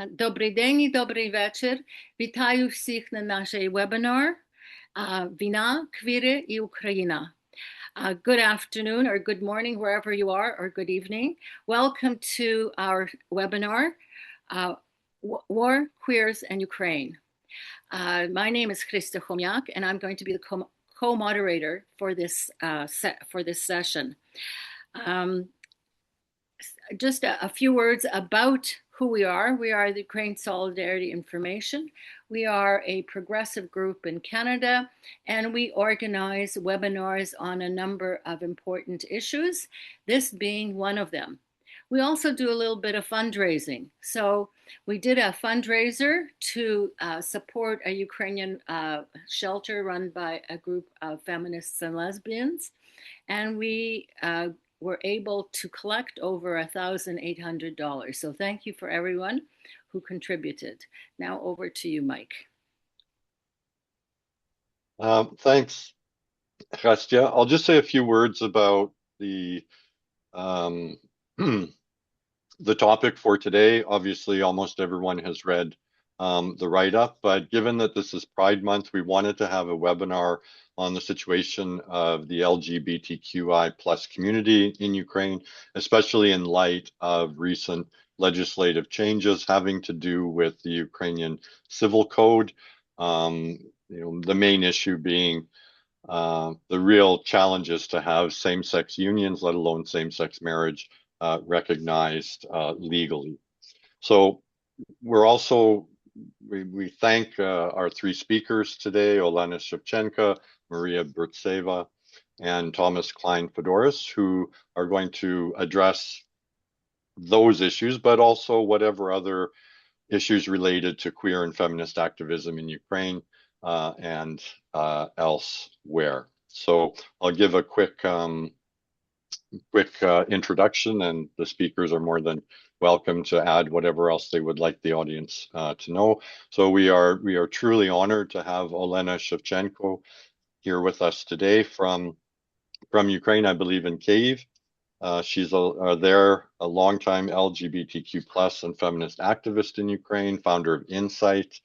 Добрий день і добрий вечір. Вітаю всіх на нашій вебінар «Війна, квіри і Україна». Good afternoon or good morning, wherever you are, or good evening. Welcome to our webinar, War, Queers, and Ukraine. My name is Christa Chomiak, and I'm going to be the co-moderator for this session. Just a few words about who we are. We are the Ukraine Solidarity Information. We are a progressive group in Canada, and we organize webinars on a number of important issues, this being one of them. We also do a little bit of fundraising. So we did a fundraiser to support a Ukrainian shelter run by a group of feminists and lesbians, and we were able to collect over $1,800. So thank you for everyone who contributed. Now over to you, Mike. Thanks, Rastia. I'll just say a few words about the the topic for today. Obviously, almost everyone has read the write-up, but given that this is Pride Month, we wanted to have a webinar on the situation of the LGBTQI plus community in Ukraine, especially in light of recent legislative changes having to do with the Ukrainian Civil Code. The main issue being the real challenge is to have same-sex unions, let alone same-sex marriage, recognized legally. So we're also we thank our three speakers today, Olena Shevchenko, Mariia Burtseva, and Thomas Cline-Fedorus, who are going to address those issues, but also whatever other issues related to queer and feminist activism in Ukraine and elsewhere. So I'll give a quick introduction, and the speakers are more than welcome to add whatever else they would like the audience to know. So we are truly honored to have Olena Shevchenko here with us today from Ukraine, I believe in Kyiv. She's a longtime LGBTQ plus and feminist activist in Ukraine, founder of Insight,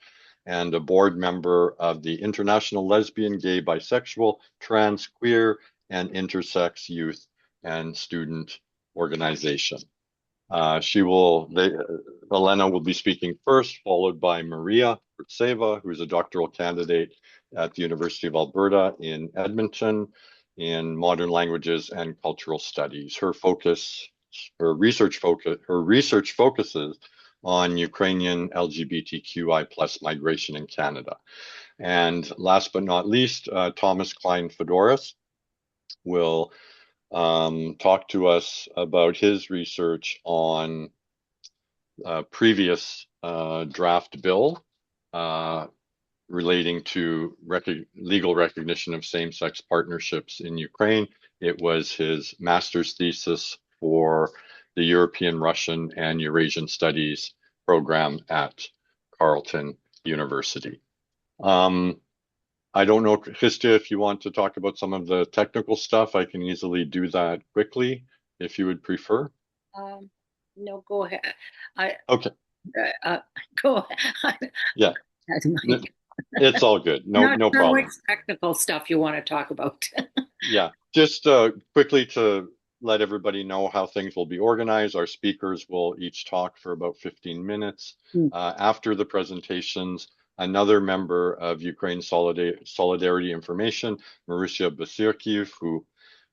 and a board member of the International Lesbian, Gay, Bisexual, Trans, Queer, and Intersex Youth and Student Organization. Olena will be speaking first, followed by Mariia Burtseva, who is a doctoral candidate at the University of Alberta in Edmonton in modern languages and cultural studies. Her research focuses on Ukrainian LGBTQI plus migration in Canada. And last but not least, Thomas Cline-Fedorus will talk to us about his research on previous draft bill relating to legal recognition of same-sex partnerships in Ukraine. It was his master's thesis for the European, Russian, and Eurasian Studies program at Carleton University. I don't know, Christa, if you want to talk about some of the technical stuff. I can easily do that quickly, if you would prefer. No, go ahead. Okay. Go ahead. Yeah. It's all good. No problem. Which technical stuff you want to talk about? Yeah, just quickly to let everybody know how things will be organized. Our speakers will each talk for about 15 minutes. After the presentations, another member of Ukraine Solidarity Information, Mariia Burtseva, who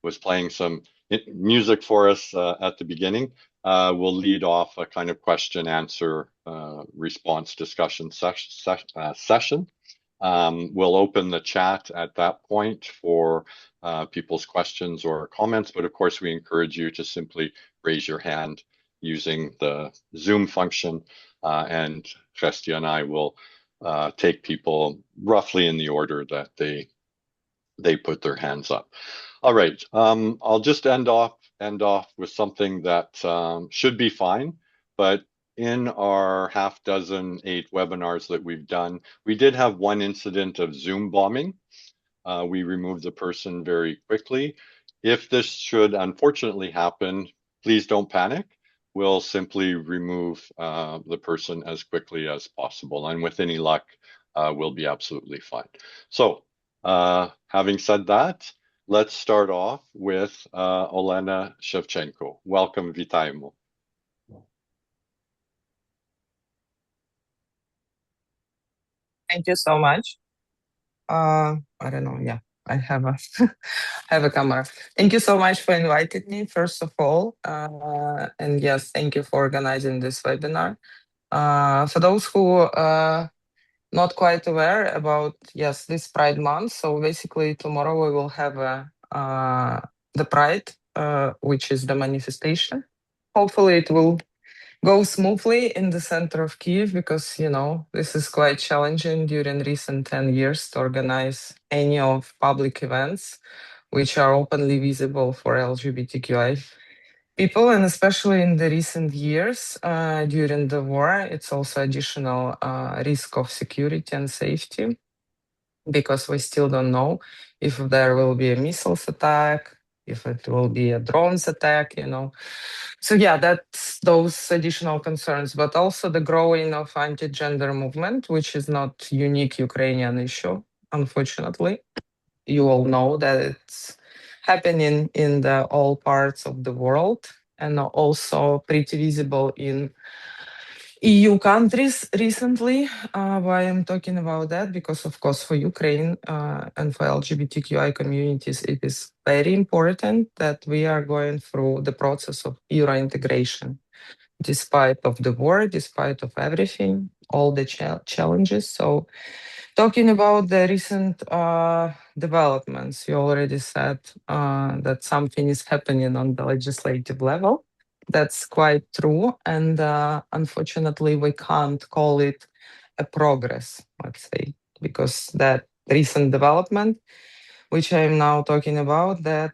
was playing some music for us at the beginning, will lead off a kind of question-answer response discussion session. We'll open the chat at that point for people's questions or comments, but of course we encourage you to simply raise your hand using the Zoom function, and Christia and I will take people roughly in the order that they put their hands up. All right, I'll just end off with something that should be fine, but in our half dozen 8 webinars that we've done, we did have one incident of Zoom bombing. We removed the person very quickly. If this should unfortunately happen, please don't panic. we'll simply remove the person as quickly as possible. And with any luck, we'll be absolutely fine. So having said that, let's start off with Olena Shevchenko. Welcome, Vitaimo. Thank you so much. I don't know. Yeah, I have a have a camera. Thank you so much for inviting me, first of all. And yes, thank you for organizing this webinar. For those who not quite aware about, yes, this Pride Month. So basically tomorrow we will have the Pride, which is the manifestation. Hopefully it will go smoothly in the center of Kiev, because, you know, this is quite challenging during recent 10 years to organize any of public events which are openly visible for LGBTQI people, and especially in the recent years during the war, it's also additional risk of security and safety, because we still don't know if there will be a missiles attack, if it will be a drones attack, you know. So yeah, that's those additional concerns, but also the growing of anti-gender movement, which is not unique Ukrainian issue, unfortunately. You all know that it's happening in the all parts of the world, and also pretty visible in EU countries recently. Why I'm talking about that? Because of course for Ukraine and for LGBTQI communities, it is very important that we are going through the process of Euro integration, despite of the war, despite of everything, all the challenges. So talking about the recent developments, you already said that something is happening on the legislative level. That's quite true. And unfortunately, we can't call it a progress, let's say, because that recent development, which I'm now talking about, that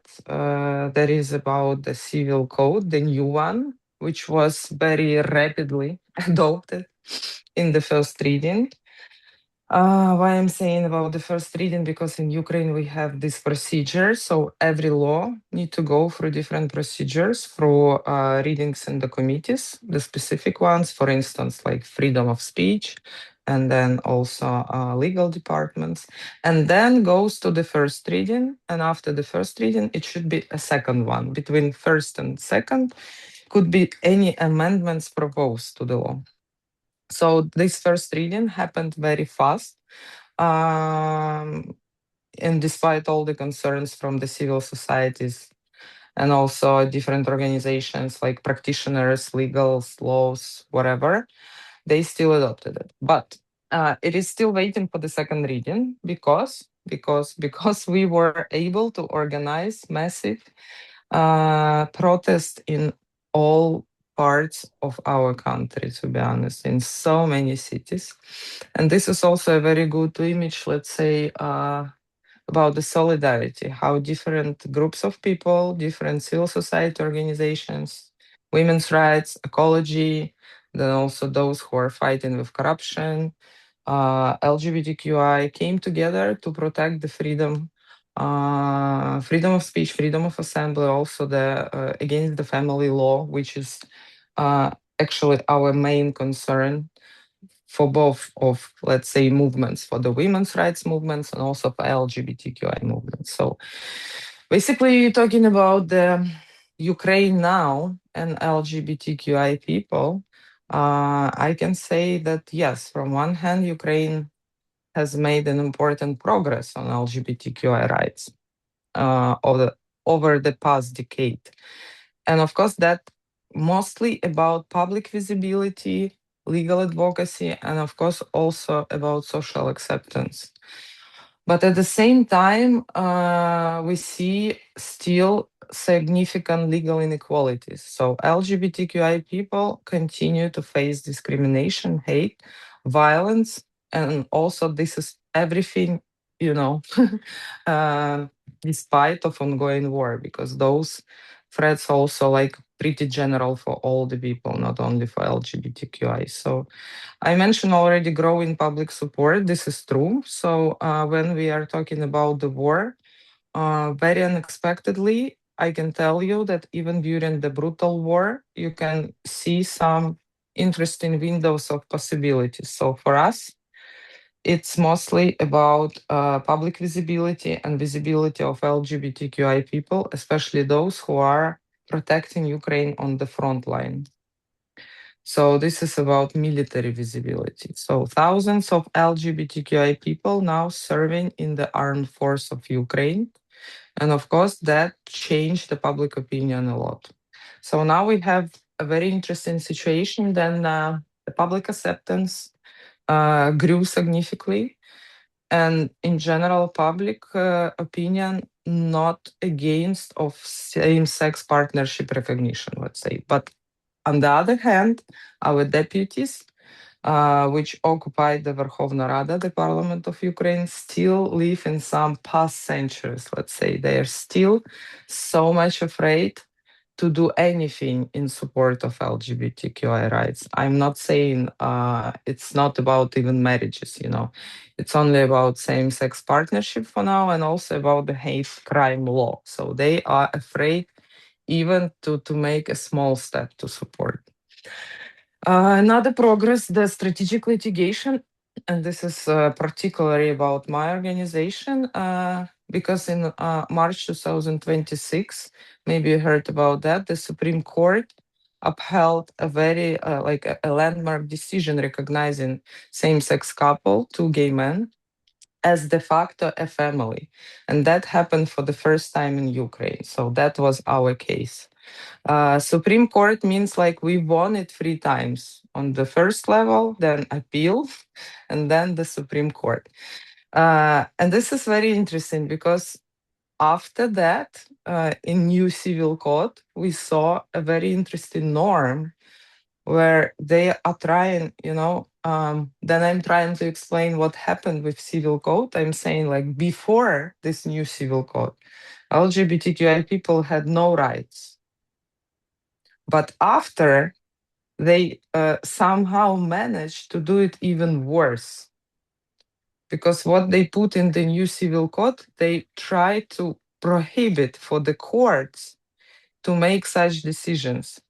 there is about the civil code, the new one, which was very rapidly adopted in the first reading. Why I'm saying about the first reading, because in Ukraine we have this procedure, so every law need to go through different procedures through readings in the committees, the specific ones, for instance, like freedom of speech, and then also legal departments, and then goes to the first reading, and after the first reading it should be a second one. Between first and second could be any amendments proposed to the law. So this first reading happened very fast. And despite all the concerns from the civil societies and also different organizations like practitioners, legals, laws, whatever, they still adopted it. But it is still waiting for the second reading because we were able to organize massive protest in all parts of our country, to be honest, in so many cities. And this is also a very good image, let's say, about the solidarity, how different groups of people, different civil society organizations, women's rights, ecology, then also those who are fighting with corruption, LGBTQI came together to protect the freedom of speech, freedom of assembly, also the against the family law, which is actually our main concern for both of, let's say, movements, for the women's rights movements and also for LGBTQI movements. So basically talking about the Ukraine now and LGBTQI people, I can say that yes, from one hand, Ukraine has made an important progress on LGBTQI rights over the past decade. And of course, that mostly about public visibility, legal advocacy, and of course, also about social acceptance. But at the same time, we see still significant legal inequalities. So LGBTQI people continue to face discrimination, hate, violence, and also this is everything, you know, despite of ongoing war, because those threats also like pretty general for all the people, not only for LGBTQI. So I mentioned already growing public support. This is true. So when we are talking about the war, very unexpectedly, I can tell you that even during the brutal war, you can see some interesting windows of possibilities. So for us, it's mostly about public visibility and visibility of LGBTQI people, especially those who are protecting Ukraine on the front line. So this is about military visibility. So thousands of LGBTQI people now serving in the armed force of Ukraine. And of course, that changed the public opinion a lot. So now we have a very interesting situation. Then the public acceptance grew significantly. And in general, public opinion not against of same-sex partnership recognition, let's say. But on the other hand, our deputies, which occupied the Verkhovna Rada, the parliament of Ukraine, still live in some past centuries, let's say. They are still so much afraid to do anything in support of LGBTQI rights. I'm not saying it's not about even marriages, you know. It's only about same-sex partnership for now, and also about the hate crime law. So they are afraid even to make a small step to support. Another progress, the strategic litigation, and this is particularly about my organization, because in March 2026, maybe you heard about that, the Supreme Court upheld a very a landmark decision recognizing same-sex couple, two gay men, as de facto a family. And that happened for the first time in Ukraine. So that was our case. Supreme Court means like we won it 3 times. On the first level, then appeal, and then the Supreme Court. And this is very interesting because after that, in new civil code, we saw a very interesting norm where they are trying, you know, then I'm trying to explain what happened with civil code. I'm saying like before this new civil code, LGBTQI people had no rights. But after, they somehow managed to do it even worse. Because what they put in the new civil code, they try to prohibit for the courts to make such decisions.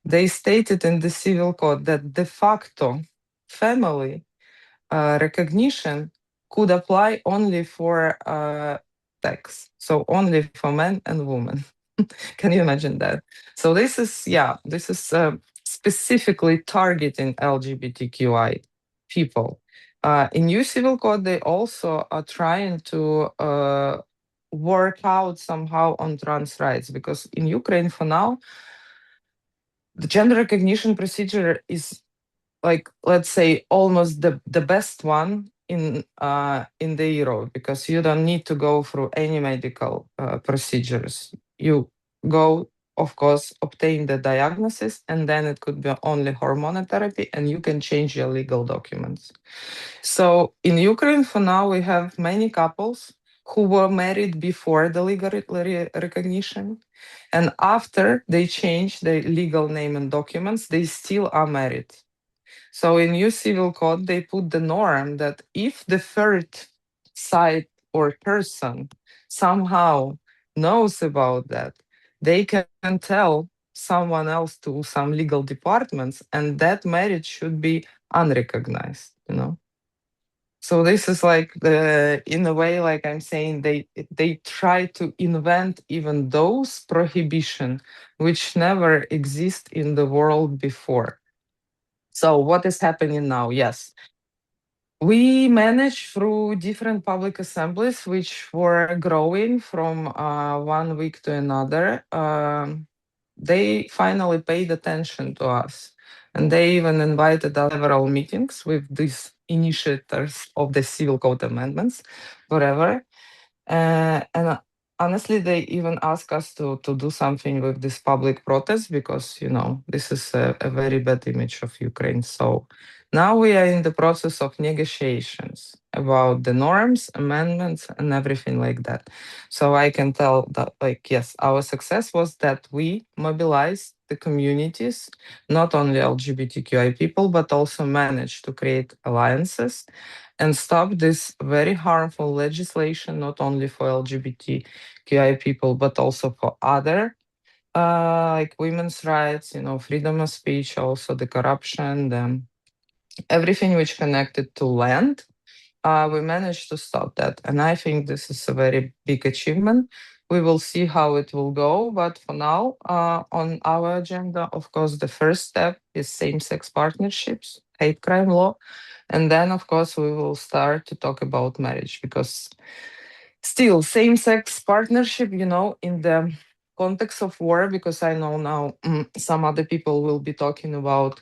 They stated in the civil code that de facto family recognition could apply only for sex, so only for men and women. Can you imagine that? So this is specifically targeting LGBTQI people. In new civil code, they also are trying to work out somehow on trans rights, because in Ukraine for now, the gender recognition procedure is like, let's say, almost the best one in the Europe, because you don't need to go through any medical procedures. You go, of course, obtain the diagnosis, and then it could be only hormonal therapy, and you can change your legal documents. So in Ukraine, for now, we have many couples who were married before the legal recognition, and after they changed their legal name and documents, they still are married. So in new civil code, they put the norm that if the third side or person somehow knows about that, they can tell someone else to some legal departments, and that marriage should be unrecognized, you know. So this is like in a way, like I'm saying, they try to invent even those prohibition which never exist in the world before. So what is happening now? Yes. We managed through different public assemblies, which were growing from 1 week to another. They finally paid attention to us. And they even invited us to several meetings with these initiators of the civil code amendments, whatever. And honestly, they even asked us to do something with this public protest, because, you know, this is a very bad image of Ukraine. So now we are in the process of negotiations about the norms, amendments, and everything like that. So I can tell that, like, yes, our success was that we mobilized the communities, not only LGBTQI people, but also managed to create alliances and stop this very harmful legislation, not only for LGBTQI people, but also for other like women's rights, freedom of speech, also the corruption, everything which connected to land. We managed to stop that. And I think this is a very big achievement. We will see how it will go. But for now, on our agenda, of course, the first step is same-sex partnerships, hate crime law. And then, of course, we will start to talk about marriage, because still same-sex partnership, in the context of war, because I know now some other people will be talking about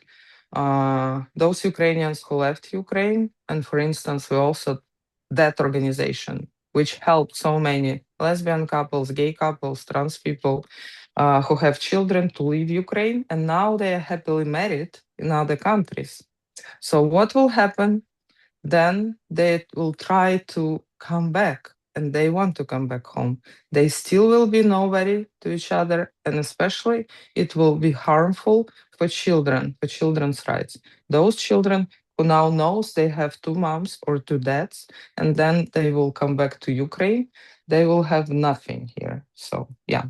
those Ukrainians who left Ukraine. And for instance, we also, that organization, which helped so many lesbian couples, gay couples, trans people who have children to leave Ukraine, and now they are happily married in other countries. So what will happen? Then they will try to come back, and they want to come back home. They still will be nobody to each other, and especially it will be harmful for children, for children's rights. Those children who now knows they have two moms or two dads, and then they will come back to Ukraine, they will have nothing here. So yeah,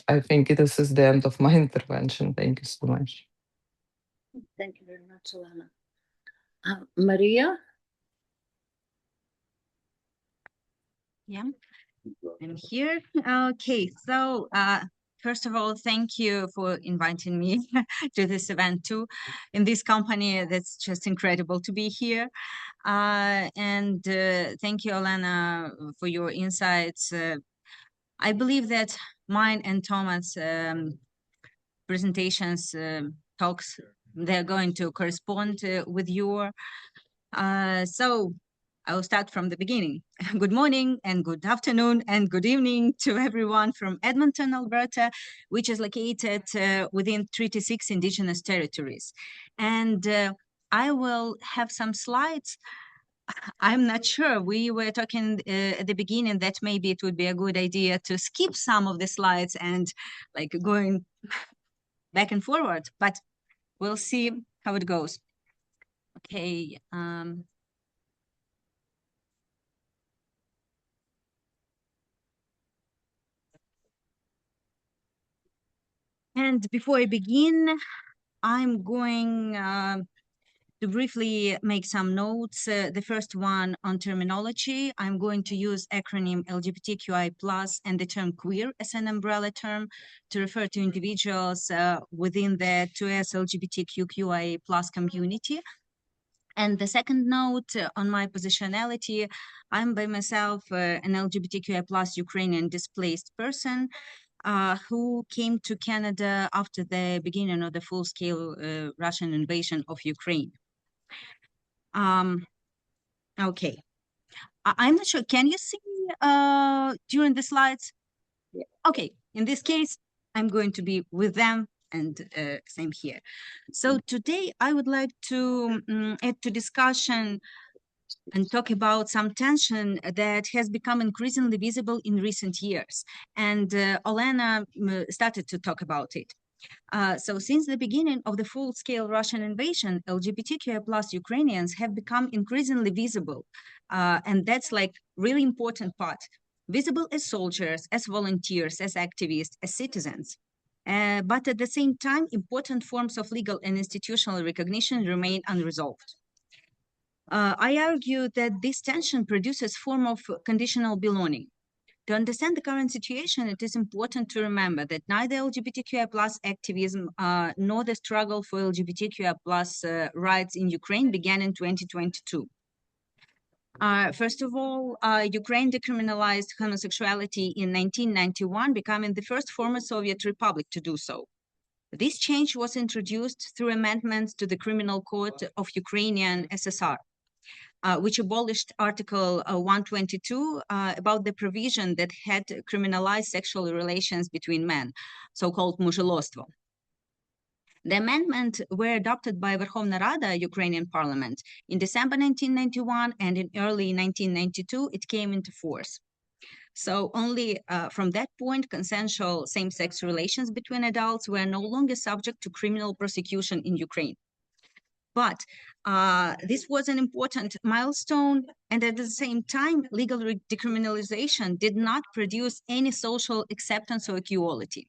I think this is the end of my intervention. Thank you so much. Thank you very much, Olena. Mariia? Yeah, I'm here. Okay, so first of all, thank you for inviting me to this event too. In this company, that's just incredible to be here. And thank you, Olena, for your insights. I believe that mine and Thomas' presentations, talks, they're going to correspond with your. So I'll start from the beginning. Good morning and good afternoon and good evening to everyone from Edmonton, Alberta, which is located within Treaty 6 Indigenous territories. And I will have some slides. I'm not sure. We were talking at the beginning that maybe it would be a good idea to skip some of the slides and like going back and forward, but we'll see how it goes. Okay. And before I begin, I'm going to briefly make some notes. The first one on terminology. I'm going to use acronym LGBTQI+ and the term queer as an umbrella term to refer to individuals within the 2S LGBTQI+ community. And the second note on my positionality, I'm by myself an LGBTQI+ Ukrainian displaced person who came to Canada after the beginning of the full-scale Russian invasion of Ukraine. Okay, I'm not sure. Can you see during the slides? Yeah. Okay, in this case, I'm going to be with them and same here. So today I would like to add to discussion and talk about some tension that has become increasingly visible in recent years. And Olena started to talk about it. So since the beginning of the full-scale Russian invasion, LGBTQI+ Ukrainians have become increasingly visible. And that's like really important part. Visible as soldiers, as volunteers, as activists, as citizens. But at the same time, important forms of legal and institutional recognition remain unresolved. I argue that this tension produces form of conditional belonging. To understand the current situation, it is important to remember that neither LGBTQI+ activism nor the struggle for LGBTQI+ rights in Ukraine began in 2022. First of all, Ukraine decriminalized homosexuality in 1991, becoming the first former Soviet republic to do so. This change was introduced through amendments to the Criminal Code of Ukrainian SSR. Which abolished Article 122 about the provision that had criminalized sexual relations between men, so-called muzhilostvo. The amendment were adopted by Verkhovna Rada, Ukrainian parliament, in December 1991, and in early 1992, it came into force. So only from that point, consensual same-sex relations between adults were no longer subject to criminal prosecution in Ukraine. But this was an important milestone, and at the same time, legal decriminalization did not produce any social acceptance or equality.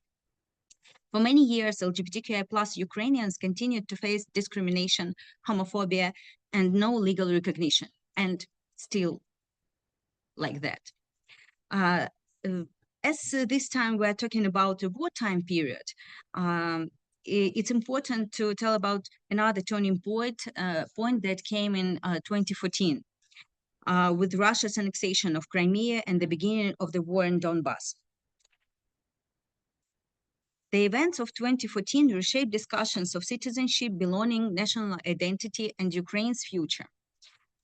For many years, LGBTQI plus Ukrainians continued to face discrimination, homophobia, and no legal recognition, and still like that. As this time we're talking about the wartime period, it's important to tell about another turning point that came in 2014 with Russia's annexation of Crimea and the beginning of the war in Donbass. The events of 2014 reshaped discussions of citizenship, belonging, national identity, and Ukraine's future.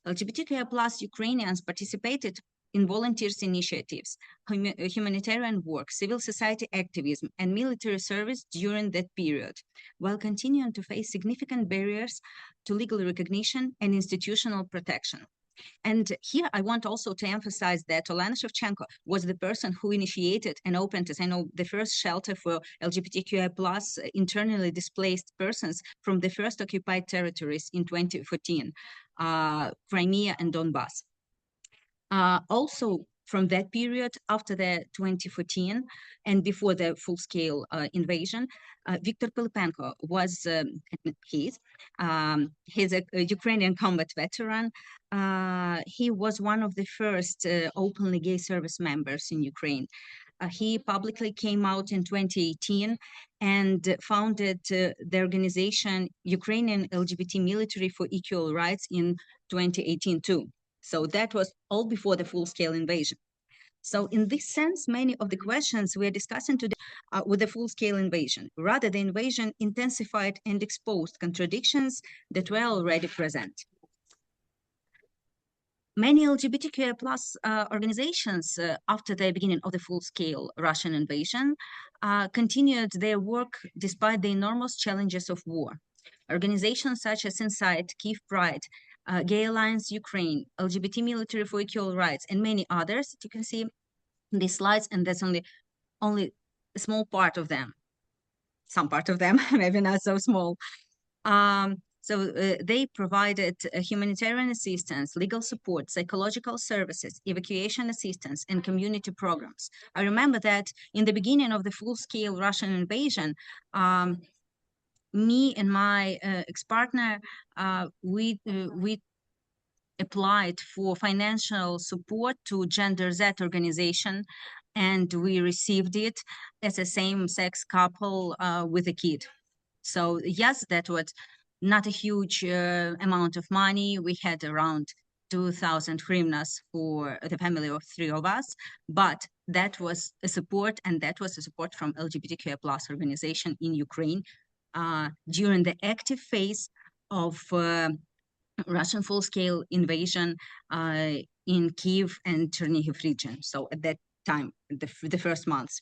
LGBTQI plus Ukrainians participated in volunteers initiatives, humanitarian work, civil society activism, and military service during that period, while continuing to face significant barriers to legal recognition and institutional protection. And here I want also to emphasize that Olena Shevchenko was the person who initiated and opened, as I know, the first shelter for LGBTQI plus internally displaced persons from the first occupied territories in 2014, Crimea and Donbass. Also, from that period, after the 2014 and before the full-scale invasion, Viktor Pilipenko was, he's a Ukrainian combat veteran. He was one of the first openly gay service members in Ukraine. He publicly came out in 2018 and founded the organization Ukrainian LGBT Military for Equal Rights in 2018 too. So that was all before the full-scale invasion. So in this sense, many of the questions we are discussing today with the full-scale invasion. Rather, the invasion intensified and exposed contradictions that were already present. Many LGBTQI plus organizations after the beginning of the full-scale Russian invasion continued their work despite the enormous challenges of war. Organizations such as Inside, Kyiv Pride, Gay Alliance Ukraine, LGBT Military for Equal Rights, and many others that you can see in these slides, and that's only a small part of them. Some part of them, maybe not so small. So they provided humanitarian assistance, legal support, psychological services, evacuation assistance, and community programs. I remember that in the beginning of the full-scale Russian invasion, me and my ex-partner, we applied for financial support to Gender Z organization, and we received it as a same-sex couple with a kid. So yes, that was not a huge amount of money. We had around 2,000 hryvnias for the family of 3 of us, but that was a support, and that was a support from LGBTQI plus organization in Ukraine during the active phase of Russian full-scale invasion in Kyiv and Chernihiv region. So at that time, the first months.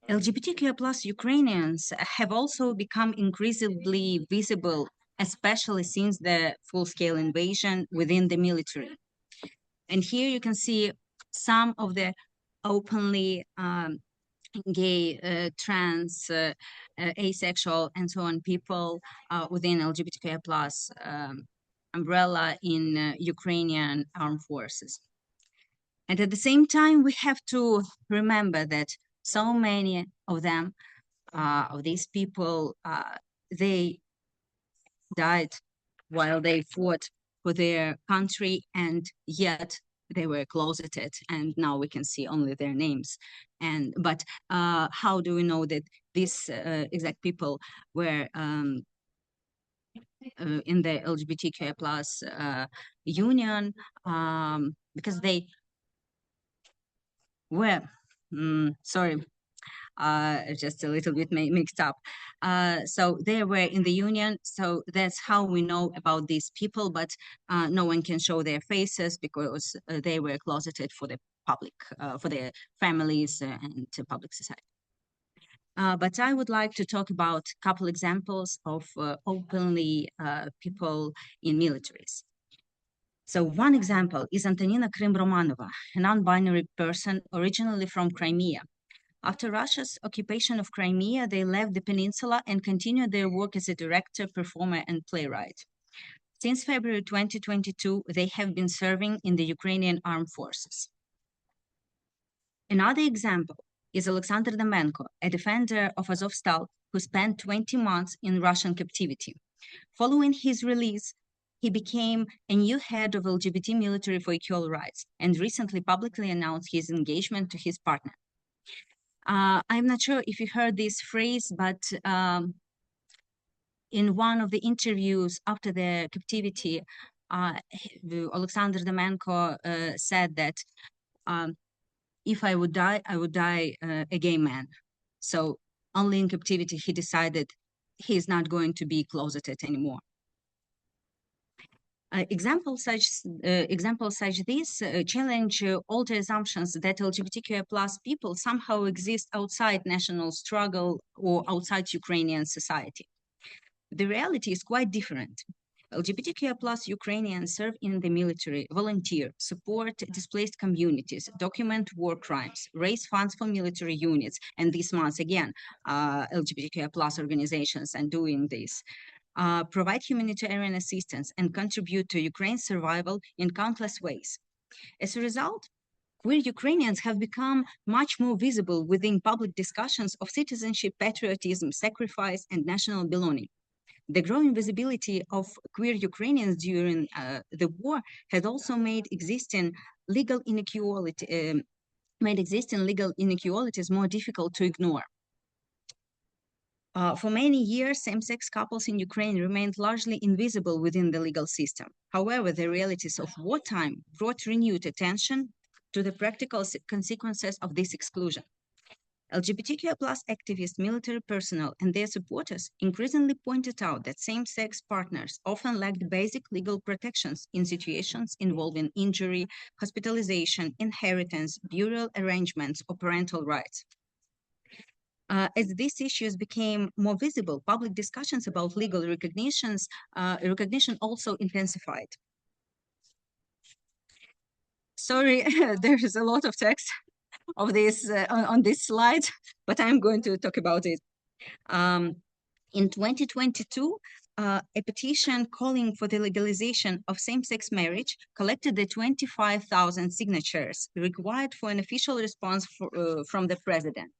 LGBTQI plus Ukrainians have also become increasingly visible, especially since the full-scale invasion within the military. And here you can see some of the openly gay, trans, asexual, and so on people within LGBTQI plus umbrella in Ukrainian armed forces. And at the same time, we have to remember that so many of them, of these people, they died while they fought for their country, and yet they were closeted, and now we can see only their names. But how do we know that these exact people were in the LGBTQI plus union? Because they were, sorry, just a little bit mixed up. So they were in the union, so that's how we know about these people, but no one can show their faces because they were closeted for the public, for their families and public society. But I would like to talk about a couple examples of openly people in militaries. So one example is Antonina Krim-Romanova, a non-binary person originally from Crimea. After Russia's occupation of Crimea, they left the peninsula and continued their work as a director, performer, and playwright. Since February 2022, they have been serving in the Ukrainian armed forces. Another example is Alexander Domenko, a defender of Azovstal who spent 20 months in Russian captivity. Following his release, he became a new head of LGBT Military for Equal Rights and recently publicly announced his engagement to his partner. I'm not sure if you heard this phrase, but in one of the interviews after the captivity, Alexander Domenko said that if I would die a gay man. So only in captivity he decided he's not going to be closeted anymore. Examples such this challenge older assumptions that LGBTQI+ people somehow exist outside national struggle or outside Ukrainian society. The reality is quite different. LGBTQI+ Ukrainians serve in the military, volunteer, support displaced communities, document war crimes, raise funds for military units, and this month again, LGBTQI+ organizations are doing this. Provide humanitarian assistance and contribute to Ukraine's survival in countless ways. As a result, queer Ukrainians have become much more visible within public discussions of citizenship, patriotism, sacrifice, and national belonging. The growing visibility of queer Ukrainians during the war had also made existing legal inequalities more difficult to ignore. For many years, same-sex couples in Ukraine remained largely invisible within the legal system. However, the realities of wartime brought renewed attention to the practical consequences of this exclusion. LGBTQI+ activists, military personnel, and their supporters increasingly pointed out that same-sex partners often lacked basic legal protections in situations involving injury, hospitalization, inheritance, burial arrangements, or parental rights. As these issues became more visible, public discussions about legal recognition also intensified. Sorry, there is a lot of text of this on this slide, but I'm going to talk about it. In 2022, a petition calling for the legalization of same-sex marriage collected the 25,000 signatures required for an official response from the president.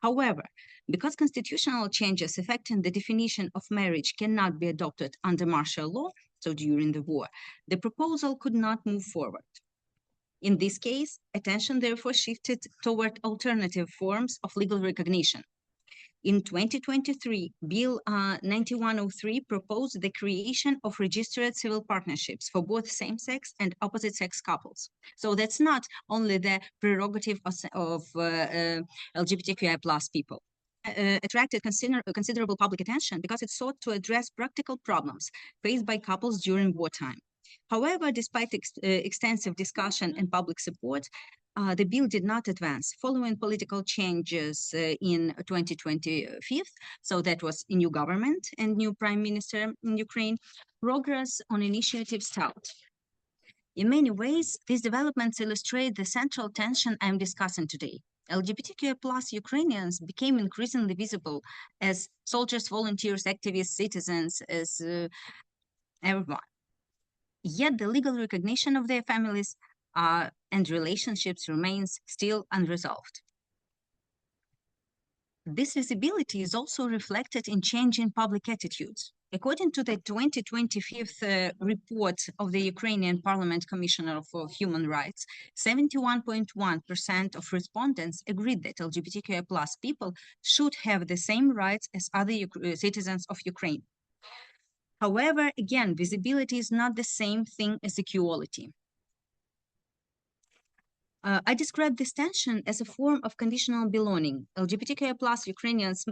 However, because constitutional changes affecting the definition of marriage cannot be adopted under martial law, so during the war, the proposal could not move forward. In this case, attention therefore shifted toward alternative forms of legal recognition. In 2023, Bill 9103 proposed the creation of registered civil partnerships for both same-sex and opposite-sex couples. So that's not only the prerogative of LGBTQI+ people. Attracted considerable public attention because it sought to address practical problems faced by couples during wartime. However, despite extensive discussion and public support, the bill did not advance following political changes in 2025. So that was a new government and new prime minister in Ukraine. Progress on initiatives stalled. In many ways, these developments illustrate the central tension I'm discussing today. LGBTQI+ Ukrainians became increasingly visible as soldiers, volunteers, activists, citizens, as everyone. Yet the legal recognition of their families and relationships remains still unresolved. This visibility is also reflected in changing public attitudes. According to the 2025 report of the Ukrainian Parliament Commissioner for Human Rights, 71.1% of respondents agreed that LGBTQI+ people should have the same rights as other citizens of Ukraine. However, again, visibility is not the same thing as equality. I describe this tension as a form of conditional belonging. LGBTQI+ Ukrainians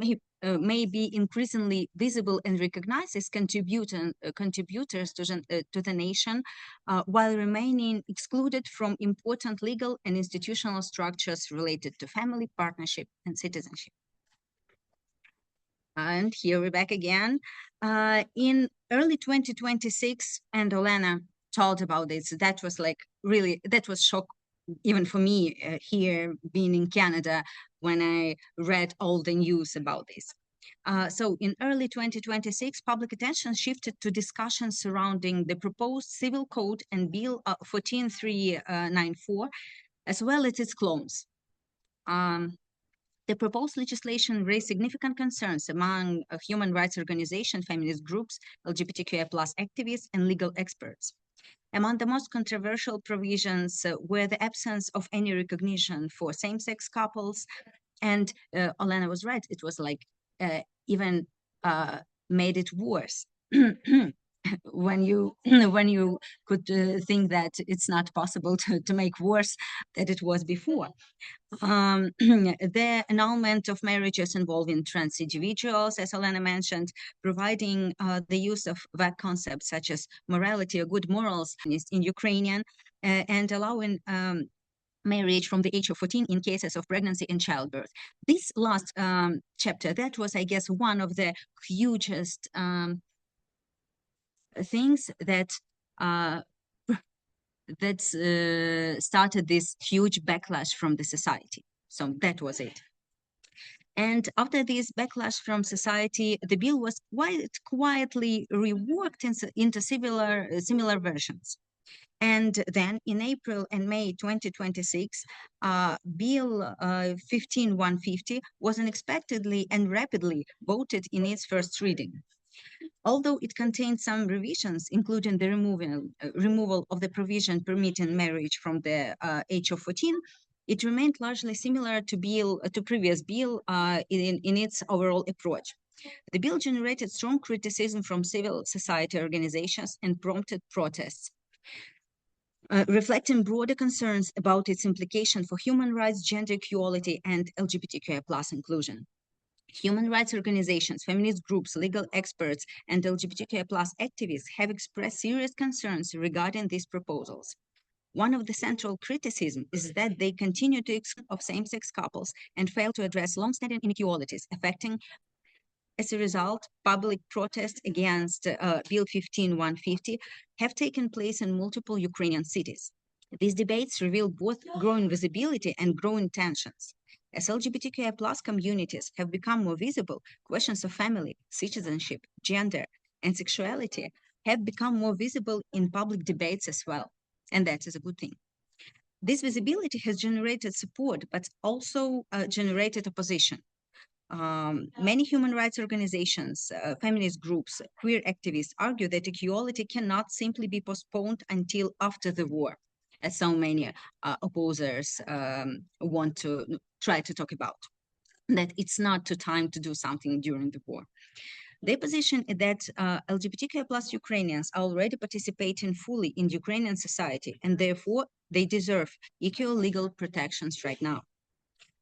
may be increasingly visible and recognized as contributors to the nation, while remaining excluded from important legal and institutional structures related to family, partnership, and citizenship. And here we're back again. In early 2026, and Olena told about this, that was like really, that was shock even for me here being in Canada when I read all the news about this. So in early 2026, public attention shifted to discussions surrounding the proposed civil code and Bill 14394, as well as its clones. The proposed legislation raised significant concerns among human rights organizations, feminist groups, LGBTQI+ activists, and legal experts. Among the most controversial provisions were the absence of any recognition for same-sex couples, and Olena was right, it was like even made it worse. when you could think that it's not possible to make worse than it was before. The annulment of marriages involving trans individuals, as Olena mentioned, providing the use of vague concepts such as morality or good morals in Ukrainian, and allowing marriage from the age of 14 in cases of pregnancy and childbirth. This last chapter, that was, I guess, one of the hugest things that started this huge backlash from the society. So that was it. And after this backlash from society, the bill was quite quietly reworked into similar versions. And then in April and May 2026, Bill 15150 was unexpectedly and rapidly voted in its first reading. Although it contained some revisions, including the removal of the provision permitting marriage from the age of 14, it remained largely similar to previous bill in its overall approach. The bill generated strong criticism from civil society organizations and prompted protests, reflecting broader concerns about its implication for human rights, gender equality, and LGBTQI+ inclusion. Human rights organizations, feminist groups, legal experts, and LGBTQI+ activists have expressed serious concerns regarding these proposals. One of the central criticisms is that they continue to exclude of same-sex couples and fail to address long-standing inequalities affecting. As a result, public protests against Bill 15150 have taken place in multiple Ukrainian cities. These debates reveal both growing visibility and growing tensions. As LGBTQI+ communities have become more visible, questions of family, citizenship, gender, and sexuality have become more visible in public debates as well, and that is a good thing. This visibility has generated support, but also generated opposition. Many human rights organizations, feminist groups, queer activists argue that equality cannot simply be postponed until after the war, as so many opposers want to try to talk about, that it's not the time to do something during the war. Their position is that LGBTQI+ Ukrainians are already participating fully in Ukrainian society, and therefore they deserve equal legal protections right now.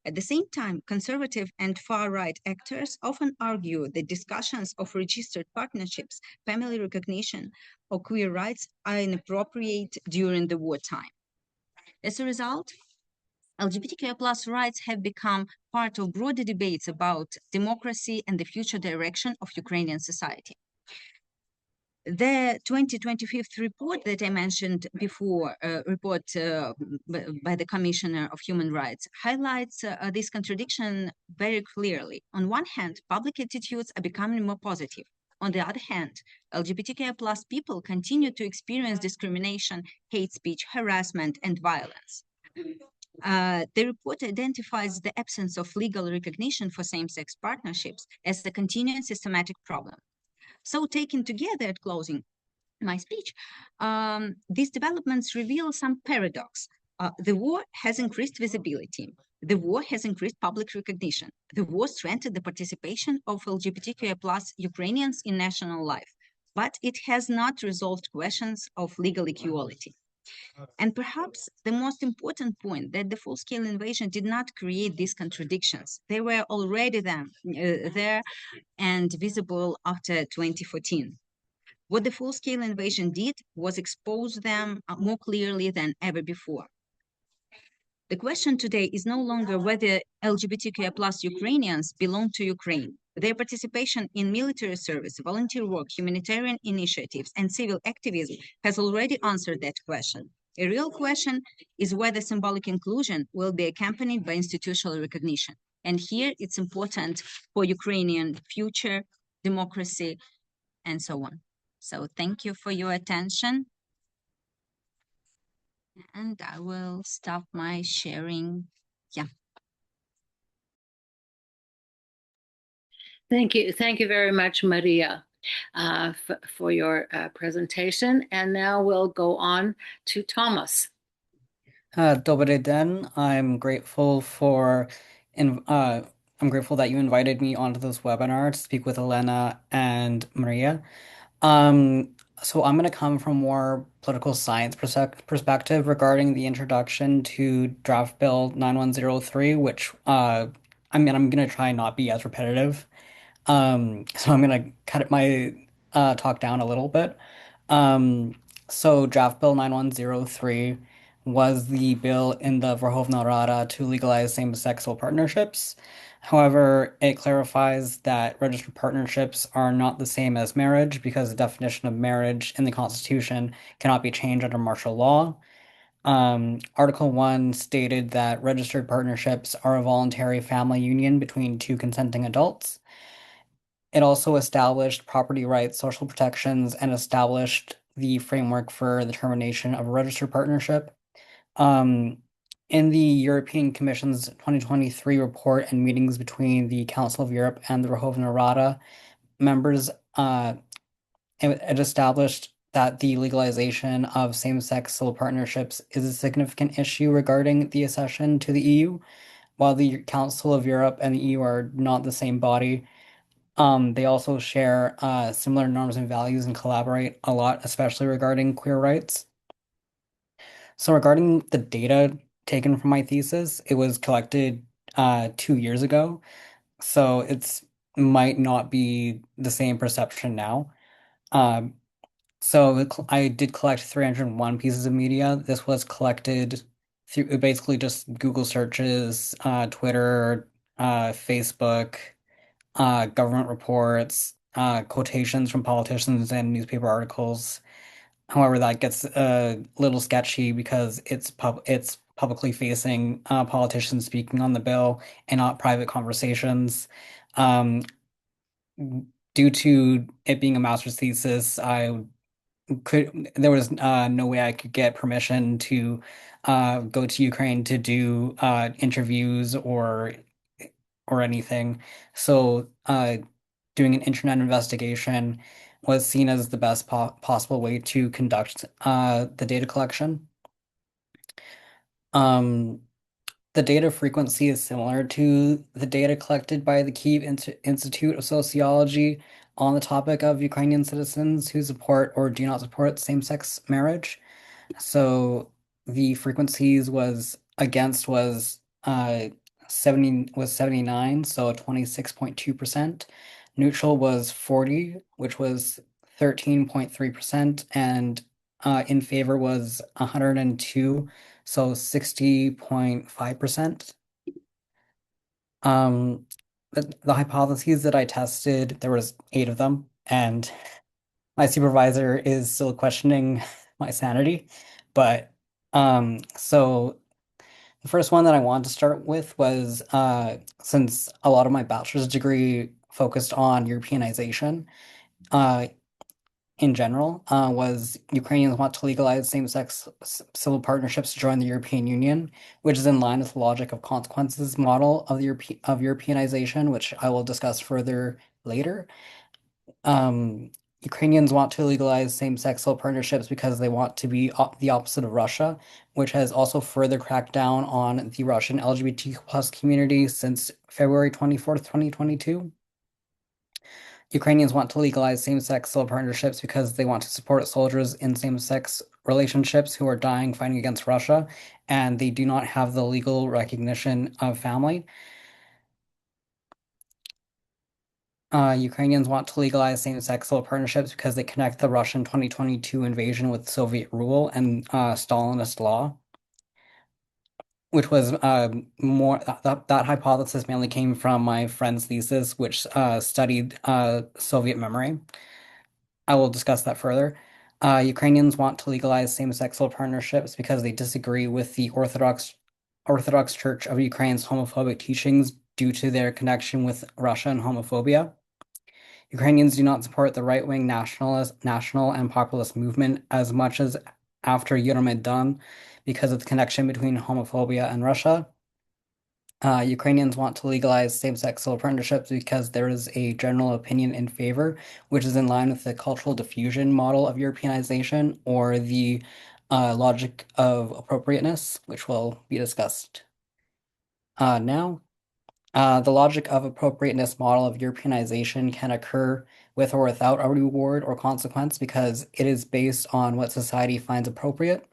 At the same time, conservative and far-right actors often argue that discussions of registered partnerships, family recognition, or queer rights are inappropriate during the wartime. As a result, LGBTQI+ rights have become part of broader debates about democracy and the future direction of Ukrainian society. The 2025 report that I mentioned before, report by the Commissioner of Human Rights, highlights this contradiction very clearly. On one hand, public attitudes are becoming more positive. On the other hand, LGBTQI+ people continue to experience discrimination, hate speech, harassment, and violence. The report identifies the absence of legal recognition for same-sex partnerships as a continuing systematic problem. So taken together at closing my speech, these developments reveal some paradox. The war has increased visibility. The war has increased public recognition. The war strengthened the participation of LGBTQI+ Ukrainians in national life, but it has not resolved questions of legal equality. And perhaps the most important point, that the full-scale invasion did not create these contradictions. They were already there and visible after 2014. What the full-scale invasion did was expose them more clearly than ever before. The question today is no longer whether LGBTQI+ Ukrainians belong to Ukraine. Their participation in military service, volunteer work, humanitarian initiatives, and civil activism has already answered that question. A real question is whether symbolic inclusion will be accompanied by institutional recognition. And here it's important for Ukrainian future, democracy, and so on. So thank you for your attention. And I will stop my sharing. Yeah. Thank you. Thank you very much, Mariia, for your presentation. And now we'll go on to Thomas. Dobry den. I'm grateful that you invited me onto this webinar to speak with Olena and Mariia. So I'm going to come from more political science perspective regarding the introduction to Draft Bill 9103, which I'm going to try and not be as repetitive. So I'm going to cut my talk down a little bit. So Draft Bill 9103 was the bill in the Verkhovna Rada to legalize same-sex partnerships. However, it clarifies that registered partnerships are not the same as marriage because the definition of marriage in the Constitution cannot be changed under martial law. Article 1 stated that registered partnerships are a voluntary family union between two consenting adults. It also established property rights, social protections, and established the framework for the termination of a registered partnership. In the European Commission's 2023 report and meetings between the Council of Europe and the Verkhovna Rada members, it established that the legalization of same-sex civil partnerships is a significant issue regarding the accession to the EU. While the Council of Europe and the EU are not the same body, they also share similar norms and values and collaborate a lot, especially regarding queer rights. So regarding the data taken from my thesis, it was collected 2 years ago, so it's might not be the same perception now. So I did collect 301 pieces of media. This was collected through basically just Google searches, Twitter, Facebook, government reports, quotations from politicians and newspaper articles. However, that gets a little sketchy because it's publicly facing politicians speaking on the bill and not private conversations. Due to it being a master's thesis, there was no way I could get permission to go to Ukraine to do interviews or anything. So doing an internet investigation was seen as the best possible way to conduct the data collection. The data frequency is similar to the data collected by the Kyiv Institute of Sociology on the topic of Ukrainian citizens who support or do not support same-sex marriage. So the frequencies was 79, so 26.2%. Neutral was 40, which was 13.3%, and in favor was 102, so 60.5%. The hypotheses that I tested, there was 8 of them, and my supervisor is still questioning my sanity. But so the first one that I wanted to start with was since a lot of my bachelor's degree focused on Europeanization in general, was Ukrainians want to legalize same-sex civil partnerships to join the European Union, which is in line with the logic of consequences model of Europeanization, which I will discuss further later. Ukrainians want to legalize same-sex partnerships because they want to be the opposite of Russia, which has also further cracked down on the Russian LGBTQ plus community since February 24th, 2022. Ukrainians want to legalize same-sex partnerships because they want to support soldiers in same-sex relationships who are dying fighting against Russia, and they do not have the legal recognition of family. Ukrainians want to legalize same-sex partnerships because they connect the Russian 2022 invasion with Soviet rule and Stalinist law. which was more that hypothesis mainly came from my friend's thesis, which studied Soviet memory. I will discuss that further. Ukrainians want to legalize same-sexual partnerships because they disagree with the Orthodox Church of Ukraine's homophobic teachings due to their connection with Russia and homophobia. Ukrainians do not support the right-wing national and populist movement as much as after Euromaidan because of the connection between homophobia and Russia. Ukrainians want to legalize same-sexual partnerships because there is a general opinion in favor, which is in line with the cultural diffusion model of Europeanization or the logic of appropriateness, which will be discussed now. The logic of appropriateness model of Europeanization can occur with or without a reward or consequence because it is based on what society finds appropriate.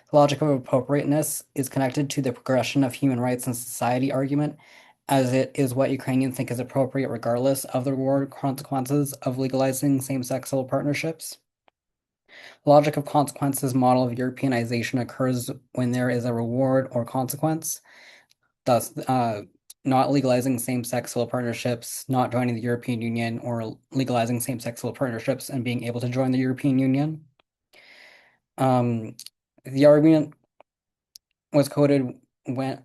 The logic of appropriateness is connected to the progression of human rights in society argument, as it is what Ukrainians think is appropriate regardless of the reward or consequences of legalizing same-sexual partnerships. The logic of consequences model of Europeanization occurs when there is a reward or consequence, thus not legalizing same-sexual partnerships, not joining the European Union, or legalizing same-sexual partnerships and being able to join the European Union. The argument was coded when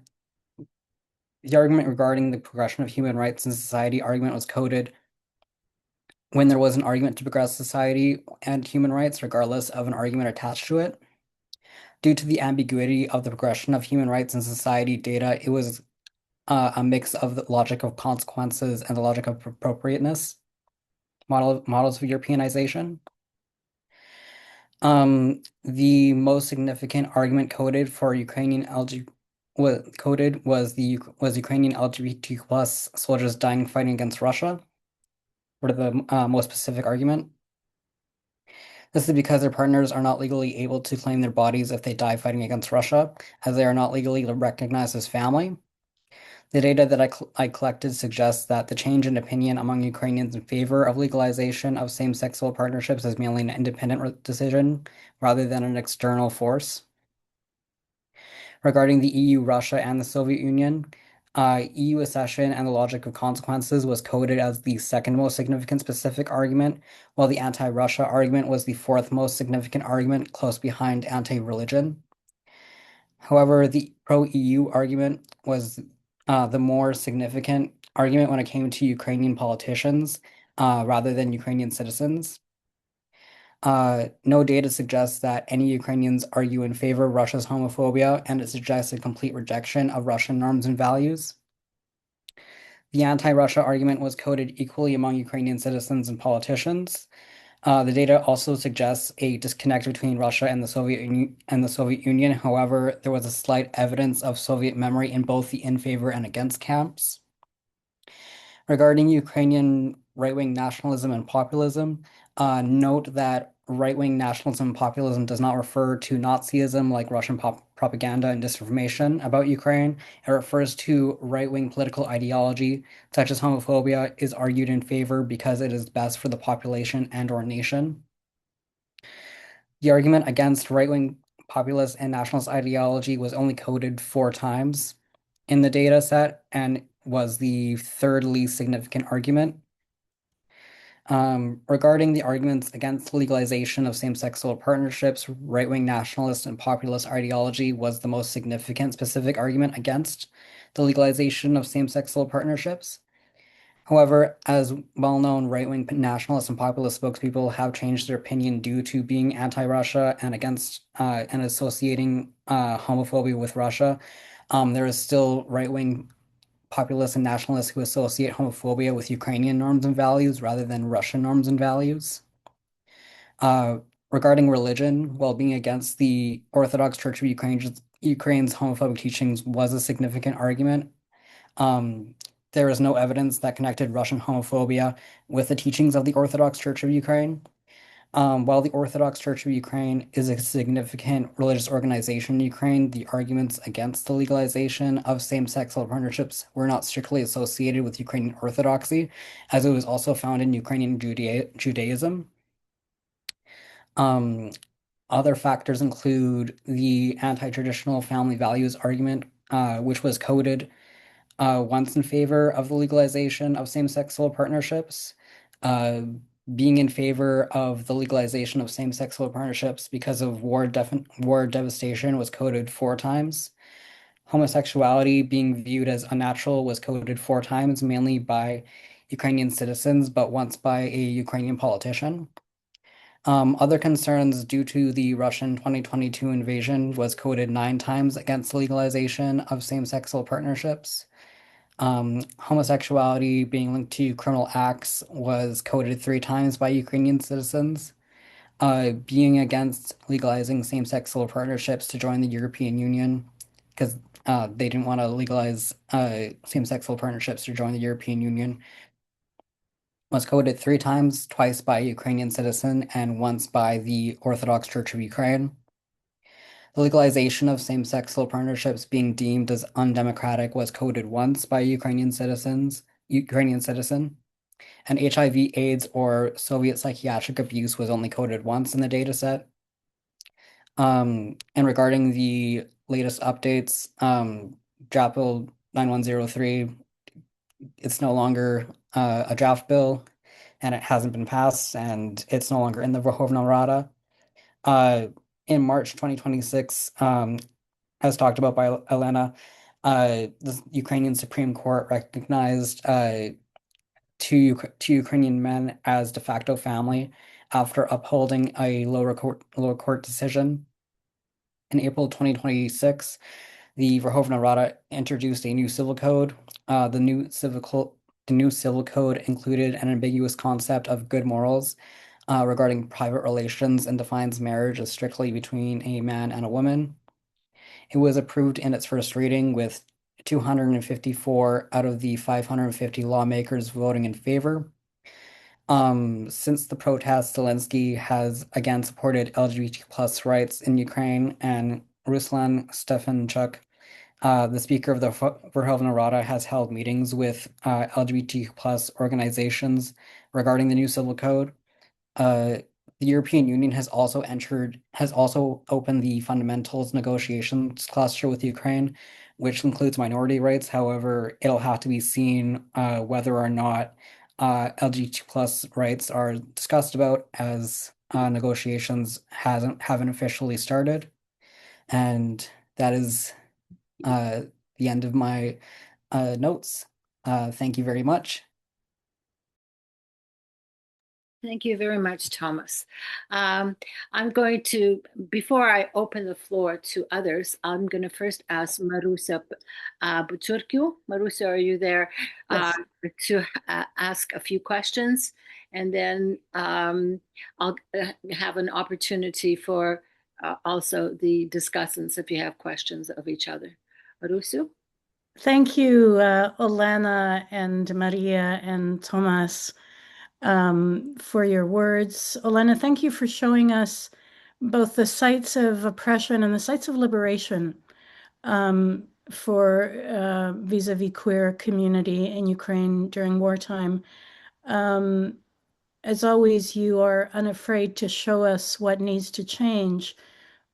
the argument regarding the progression of human rights in society argument was coded when there was an argument to progress society and human rights, regardless of an argument attached to it. Due to the ambiguity of the progression of human rights in society data, it was a mix of the logic of consequences and the logic of appropriateness models of Europeanization. The most significant argument coded for Ukrainian was Ukrainian LGBTQ plus soldiers dying fighting against Russia. Were the most specific argument. This is because their partners are not legally able to claim their bodies if they die fighting against Russia, as they are not legally recognized as family. The data that I collected suggests that the change in opinion among Ukrainians in favor of legalization of same-sexual partnerships is mainly an independent decision rather than an external force. Regarding the EU, Russia, and the Soviet Union, EU accession and the logic of consequences was coded as the second most significant specific argument, while the anti-Russia argument was the fourth most significant argument, close behind anti-religion. However, the pro-EU argument was the more significant argument when it came to Ukrainian politicians rather than Ukrainian citizens. No data suggests that any Ukrainians argue in favor of Russia's homophobia, and it suggests a complete rejection of Russian norms and values. The anti-Russia argument was coded equally among Ukrainian citizens and politicians. The data also suggests a disconnect between Russia and the Soviet Union. However, there was a slight evidence of Soviet memory in both the in favor and against camps. Regarding Ukrainian right-wing nationalism and populism, note that right-wing nationalism and populism does not refer to Nazism like Russian propaganda and disinformation about Ukraine. It refers to right-wing political ideology, such as homophobia, is argued in favor because it is best for the population and/or nation. The argument against right-wing populist and nationalist ideology was only coded 4 times in the data set and was the third least significant argument. Regarding the arguments against legalization of same-sexual partnerships, right-wing nationalist and populist ideology was the most significant specific argument against the legalization of same-sexual partnerships. However, as well-known right-wing nationalist and populist spokespeople have changed their opinion due to being anti-Russia and against and associating homophobia with Russia, there is still right-wing populists and nationalists who associate homophobia with Ukrainian norms and values rather than Russian norms and values. Regarding religion, while being against the Orthodox Church of Ukraine's homophobic teachings was a significant argument, there is no evidence that connected Russian homophobia with the teachings of the Orthodox Church of Ukraine. While the Orthodox Church of Ukraine is a significant religious organization in Ukraine, the arguments against the legalization of same-sexual partnerships were not strictly associated with Ukrainian Orthodoxy, as it was also found in Ukrainian Judaism. Other factors include the anti-traditional family values argument, which was coded once in favor of the legalization of same-sex partnerships, being in favor of the legalization of same-sex partnerships because of war devastation was coded 4 times. Homosexuality being viewed as unnatural was coded 4 times, mainly by Ukrainian citizens, but once by a Ukrainian politician. Other concerns due to the Russian 2022 invasion was coded 9 times against legalization of same-sex partnerships. Homosexuality being linked to criminal acts was coded 3 times by Ukrainian citizens. Being against legalizing same-sex partnerships to join the European Union because they didn't want to legalize same-sex partnerships to join the European Union was coded 3 times, twice by a Ukrainian citizen and once by the Orthodox Church of Ukraine. The legalization of same-sex partnerships being deemed as undemocratic was coded once by a Ukrainian citizen, and HIV/AIDS or Soviet psychiatric abuse was only coded once in the dataset. And regarding the latest updates, draft bill 9103, it's no longer a draft bill, and it hasn't been passed, and it's no longer in the Verkhovna Rada. In March 2026, as talked about by Olena, the Ukrainian Supreme Court recognized two Ukrainian men as de facto family after upholding a lower court decision. In April 2026, the Verkhovna Rada introduced a new civil code. The new civil code included an ambiguous concept of good morals regarding private relations and defines marriage as strictly between a man and a woman. It was approved in its first reading with 254 out of the 550 lawmakers voting in favor. Since the protest, Zelensky has again supported LGBT+ rights in Ukraine, and Ruslan Stefanchuk, the Speaker of the Verkhovna Rada, has held meetings with LGBTQ+ organizations regarding the new civil code. The European Union has also opened the fundamentals negotiations cluster with Ukraine, which includes minority rights. However, it'll have to be seen whether or not LGBT+ rights are discussed about, as negotiations haven't officially started. And that is the end of my notes. Thank you very much. Thank you very much, Thomas. I'm going to, before I open the floor to others, I'm going to first ask Mariia Buturkiu. Mariia, are you there? Yes. To ask a few questions, and then I'll have an opportunity for also the discussants if you have questions of each other. Mariia? Thank you, Olena and Mariia and Thomas, for your words. Olena, thank you for showing us both the sites of oppression and the sites of liberation for vis-a-vis queer community in Ukraine during wartime. As always, you are unafraid to show us what needs to change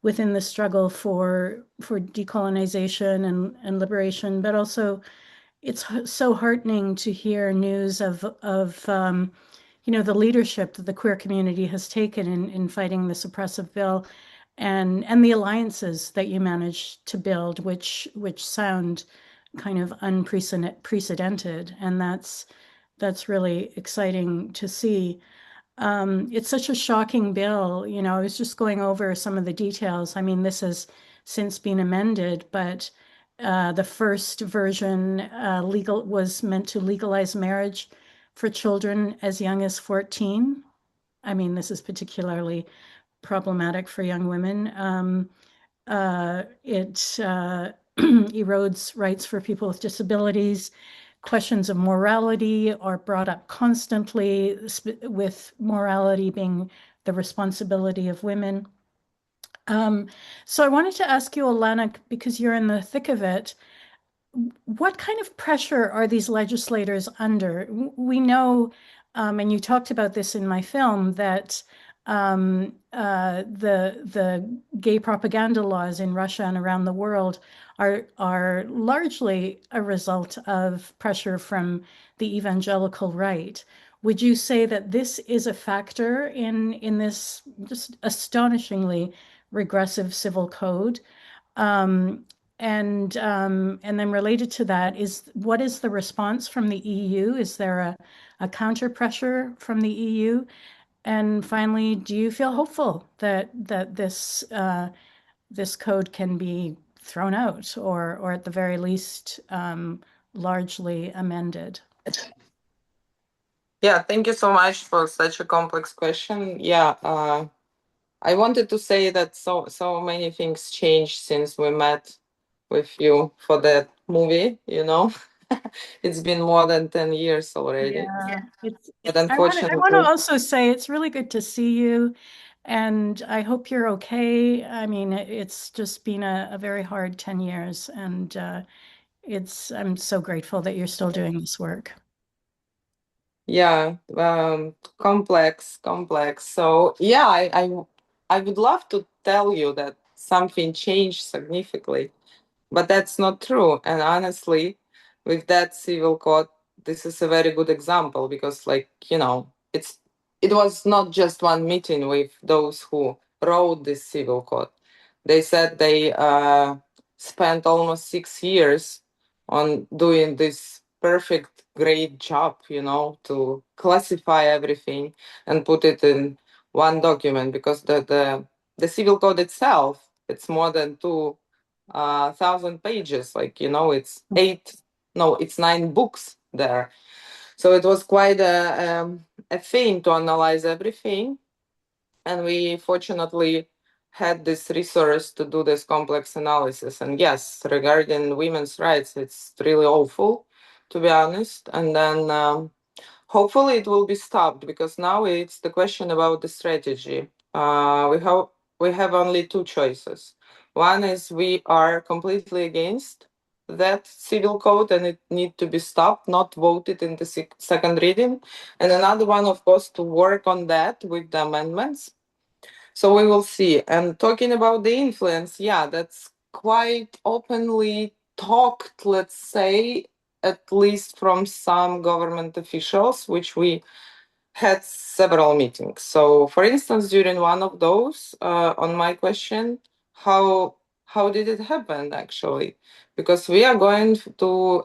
within the struggle for decolonization and liberation, but also it's so heartening to hear news of the leadership that the queer community has taken in fighting this oppressive bill, and the alliances that you managed to build, which sound kind of unprecedented, and that's really exciting to see. It's such a shocking bill. I was just going over some of the details. I mean, this has since been amended, but the first version was meant to legalize marriage for children as young as 14. I mean, this is particularly problematic for young women. It erodes rights for people with disabilities. Questions of morality are brought up constantly, with morality being the responsibility of women. So I wanted to ask you, Olena, because you're in the thick of it, what kind of pressure are these legislators under? We know, and you talked about this in my film, that the gay propaganda laws in Russia and around the world are largely a result of pressure from the evangelical right. Would you say that this is a factor in this just astonishingly regressive civil code? And then related to that what is the response from the EU? Is there a counter pressure from the EU? And finally, do you feel hopeful that this this code can be thrown out or at the very least largely amended? Yeah, thank you so much for such a complex question. Yeah, I wanted to say that so many things changed since we met with you for that movie, you know. It's been more than 10 years already. Yeah, But I want to unfortunately, also say it's really good to see you, and I hope you're okay. I mean, it's just been a very hard 10 years, and I'm so grateful that you're still doing this work. yeah, complex. So yeah, I would love to tell you that something changed significantly, but that's not true. And honestly, with that civil code, this is a very good example because, like, you know, it was not just one meeting with those who wrote this civil code. They said they spent almost 6 years on doing this perfect, great job, you know, to classify everything and put it in one document because the civil code itself, it's more than 2,000 pages. Like, you know, it's 9 books there. So it was quite a thing to analyze everything. And we fortunately had this resource to do this complex analysis. And yes, regarding women's rights, it's really awful, to be honest. And then hopefully it will be stopped because now it's the question about the strategy. We have only two choices. One is we are completely against that civil code and it need to be stopped, not voted in the second reading. And another one, of course, to work on that with the amendments. So we will see. And talking about the influence, yeah, that's quite openly talked, let's say, at least from some government officials, which we had several meetings. So, for instance, during one of those, on my question, how did it happen actually? Because we are going to,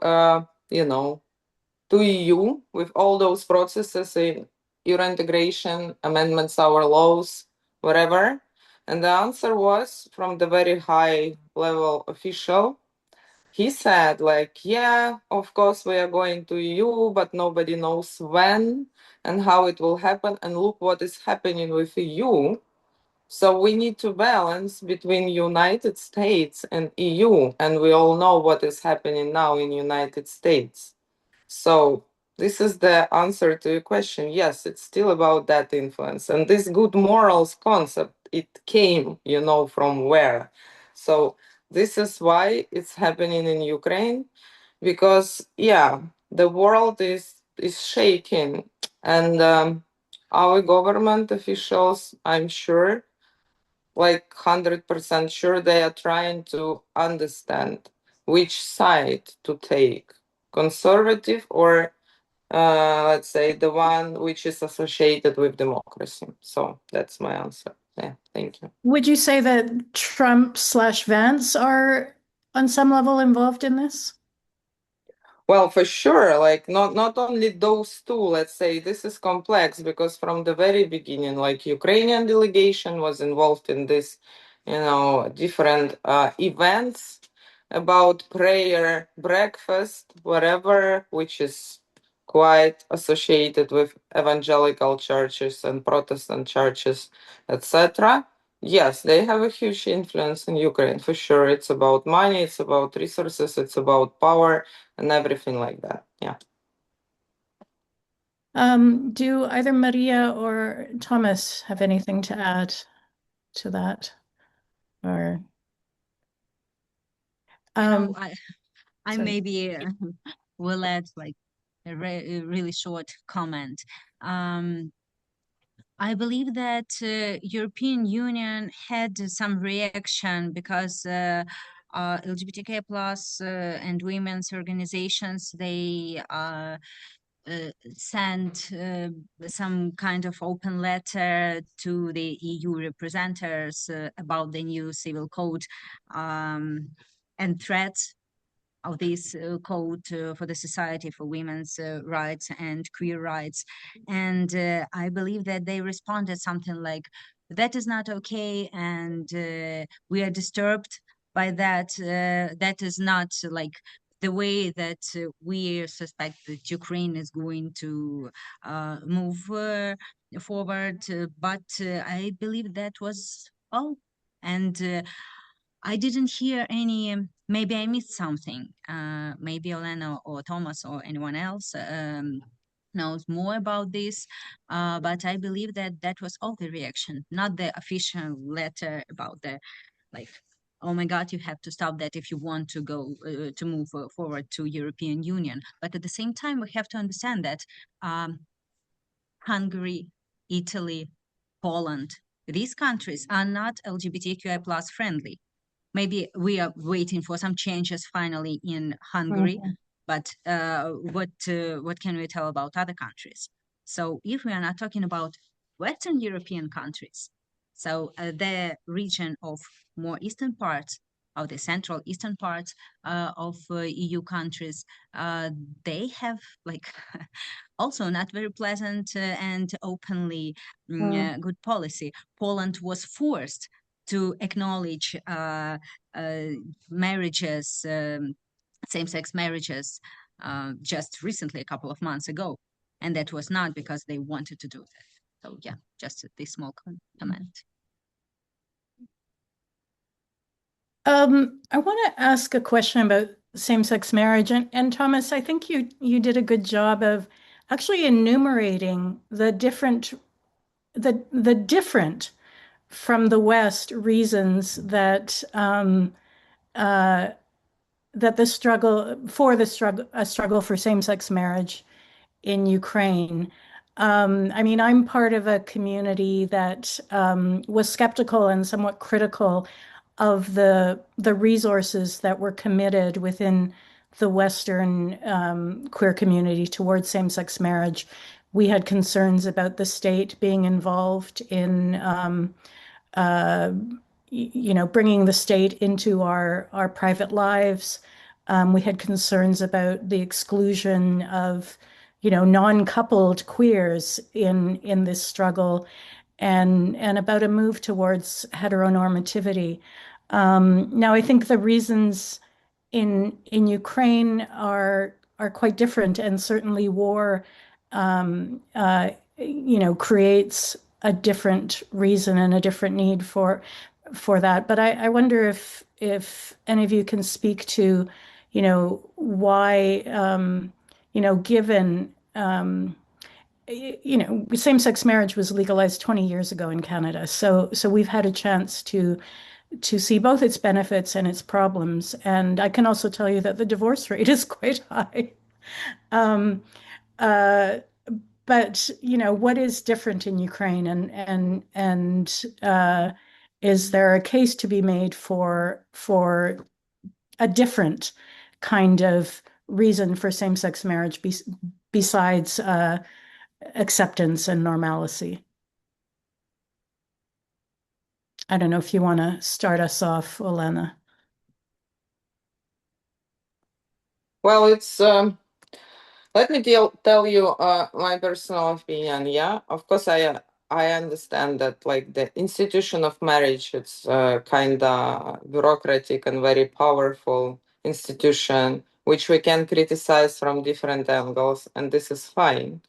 to EU with all those processes in Euro integration, amendments, our laws, whatever. And the answer was from the very high level official. He said, like, yeah, of course we are going to EU, but nobody knows when and how it will happen. And look what is happening with EU. So we need to balance between United States and EU. And we all know what is happening now in United States. So this is the answer to your question. Yes, it's still about that influence. And this good morals concept, it came, you know, from where? So this is why it's happening in Ukraine, because yeah, the world is shaking, and our government officials, I'm sure, like 100% sure, they are trying to understand which side to take, conservative or let's say the one which is associated with democracy. So that's my answer. Yeah, thank you. Would you say that Trump/Vance are on some level involved in this? Well, for sure, like not only those two, let's say this is complex because from the very beginning, like Ukrainian delegation was involved in this, you know, different events about prayer, breakfast, whatever, which is quite associated with evangelical churches and Protestant churches, etc. Yes, they have a huge influence in Ukraine, for sure. It's about money, it's about resources, it's about power, and everything like that. Yeah. Do either Mariia or Thomas have anything to add to that? Or I maybe will add like a really short comment. I believe that European Union had some reaction because LGBTQ plus and women's organizations, they sent some kind of open letter to the EU representatives about the new civil code and threats of this code for the Society for Women's Rights and Queer Rights. And I believe that they responded something like, that is not okay, and we are disturbed by that. That is not like the way that we suspect that Ukraine is going to move forward. But I believe that was all. And I didn't hear any, maybe I missed something. Maybe Olena or Thomas or anyone else knows more about this. But I believe that that was all the reaction, not the official letter about the, like, oh my God, you have to stop that if you want to go to move forward to European Union. But at the same time, we have to understand that Hungary, Italy, Poland, these countries are not LGBTQI plus friendly. Maybe we are waiting for some changes finally in Hungary, but what can we tell about other countries? So if we are not talking about Western European countries, so the region of more eastern parts of the central eastern parts of EU countries, they have like also not very pleasant and openly good policy. Poland was forced to acknowledge marriages, same-sex marriages, just recently, a couple of months ago. And that was not because they wanted to do that. So yeah, just this small comment. I want to ask a question about same-sex marriage. And Thomas, I think you did a good job of actually enumerating the different from the West reasons that that the struggle for same-sex marriage in Ukraine. I mean, I'm part of a community that was skeptical and somewhat critical of the resources that were committed within the Western queer community towards same-sex marriage. We had concerns about the state being involved in bringing the state into our private lives. We had concerns about the exclusion of, non-coupled queers in this struggle, and about a move towards heteronormativity. Now, I think the reasons in Ukraine are quite different, and certainly war, creates a different reason and a different need for that. But I wonder if any of you can speak to, why, given, same-sex marriage was legalized 20 years ago in Canada. So we've had a chance to see both its benefits and its problems. And I can also tell you that the divorce rate is quite high. But what is different in Ukraine, and is there a case to be made for a different kind of reason for same-sex marriage besides acceptance and normalcy? I don't know if you want to start us off, Olena. Well, it's let me tell you my personal opinion. Yeah, of course, I understand that like the institution of marriage, it's kind of bureaucratic and very powerful institution, which we can criticize from different angles, and this is fine.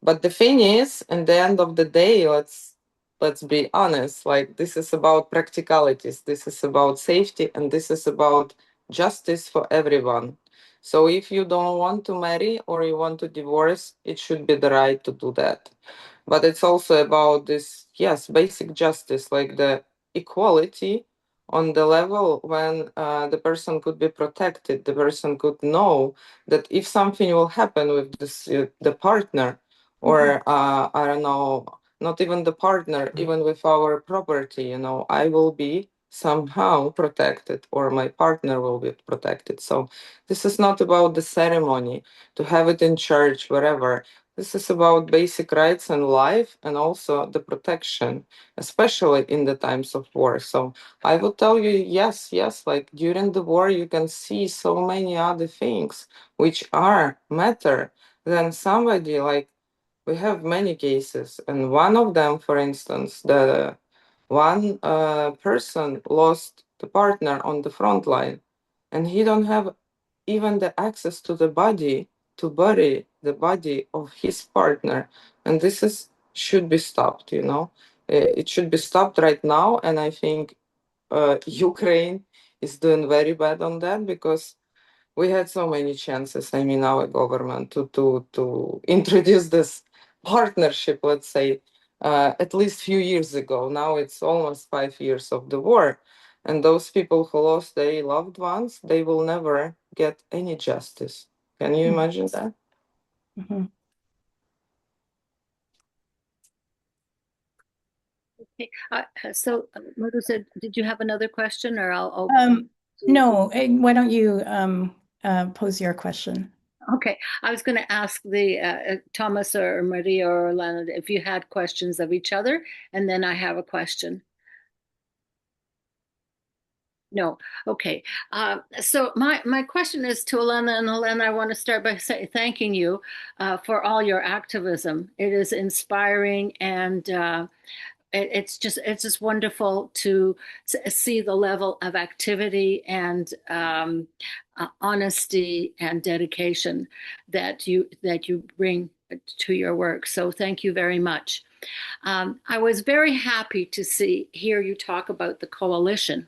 But the thing is, in the end of the day, let's be honest, like this is about practicalities, this is about safety, and this is about justice for everyone. So if you don't want to marry or you want to divorce, it should be the right to do that. But it's also about this, yes, basic justice, like the equality on the level when the person could be protected, the person could know that if something will happen with this, the partner, or I don't know, not even the partner, even with our property, you know, I will be somehow protected, or my partner will be protected. So this is not about the ceremony, to have it in church, wherever. This is about basic rights and life, and also the protection, especially in the times of war. So I would tell you, yes, like during the war, you can see so many other things which are matter than somebody, like, we have many cases. And one of them, for instance, the one person lost the partner on the front line, and he don't have even the access to the body to bury the body of his partner. And this is should be stopped, you know. It should be stopped right now. And I think Ukraine is doing very bad on that, because we had so many chances, I mean, our government to introduce this partnership, let's say, at least few years ago. Now it's almost 5 years of the war. And those people who lost their loved ones, they will never get any justice. Can you imagine that? Mm-hmm. Okay. So, Medusa, did you have another question, or I'll No, why don't you pose your question? Okay, I was going to ask the Thomas or Mariia or Olena if you had questions of each other, and then I have a question. No, okay. So my question is to Olena, and Olena, I want to start by thanking you for all your activism. It is inspiring, and it's just wonderful to see the level of activity and honesty and dedication that you bring to your work. So thank you very much. I was very happy to hear you talk about the coalition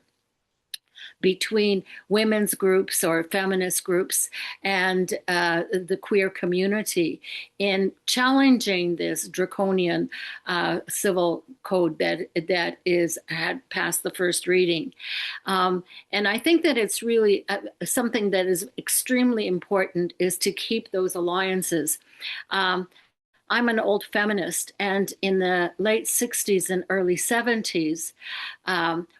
between women's groups or feminist groups and the queer community in challenging this draconian civil code that had passed the first reading. And I think that it's really something that is extremely important is to keep those alliances. I'm an old feminist, and in the late 60s and early 70s,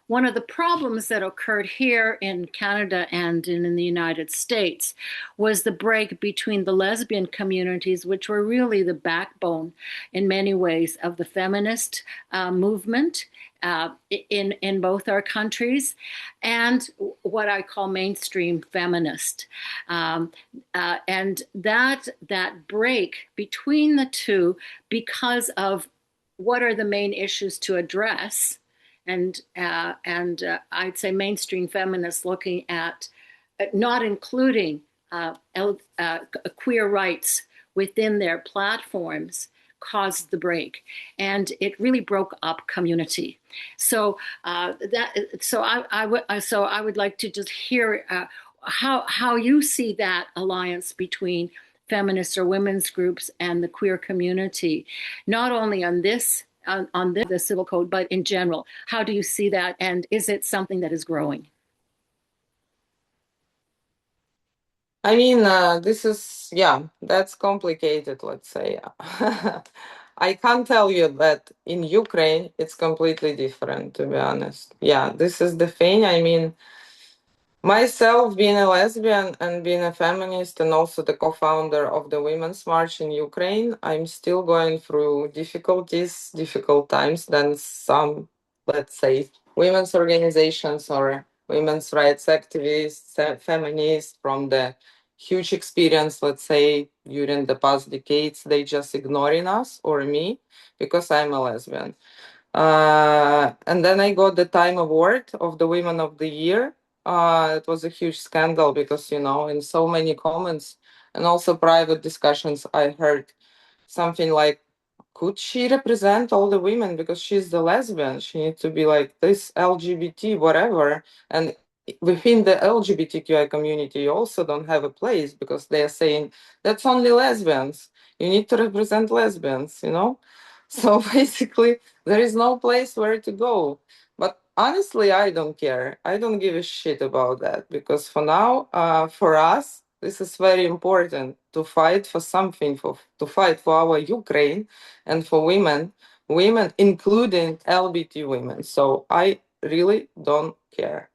one of the problems that occurred here in Canada and in the United States was the break between the lesbian communities, which were really the backbone in many ways of the feminist movement in both our countries, and what I call mainstream feminist. And that break between the two, because of what are the main issues to address, and I'd say mainstream feminists looking at not including queer rights within their platforms, caused the break, and it really broke up community. So I would like to just hear how you see that alliance between feminist or women's groups and the queer community, not only on this the civil code, but in general. How do you see that, and is it something that is growing? I mean, this is, yeah, that's complicated, let's say. I can't tell you that in Ukraine it's completely different, to be honest. Yeah, this is the thing. I mean, myself being a lesbian and being a feminist and also the co-founder of the Women's March in Ukraine, I'm still going through difficulties, difficult times than some, let's say, women's organizations or women's rights activists, feminists from the huge experience, let's say, during the past decades, they just ignoring us or me because I'm a lesbian. And then I got the Time Award of the Women of the Year. It was a huge scandal because, you know, in so many comments and also private discussions, I heard something like, could she represent all the women because she's the lesbian? She needs to be like this LGBT, whatever. And within the LGBTQI community, you also don't have a place because they are saying that's only lesbians. You need to represent lesbians, you know? So basically, there is no place where to go. But honestly, I don't care. I don't give a shit about that because for now, for us, this is very important to fight for something, to fight for our Ukraine and for women women, including LGBT women. So I really don't care.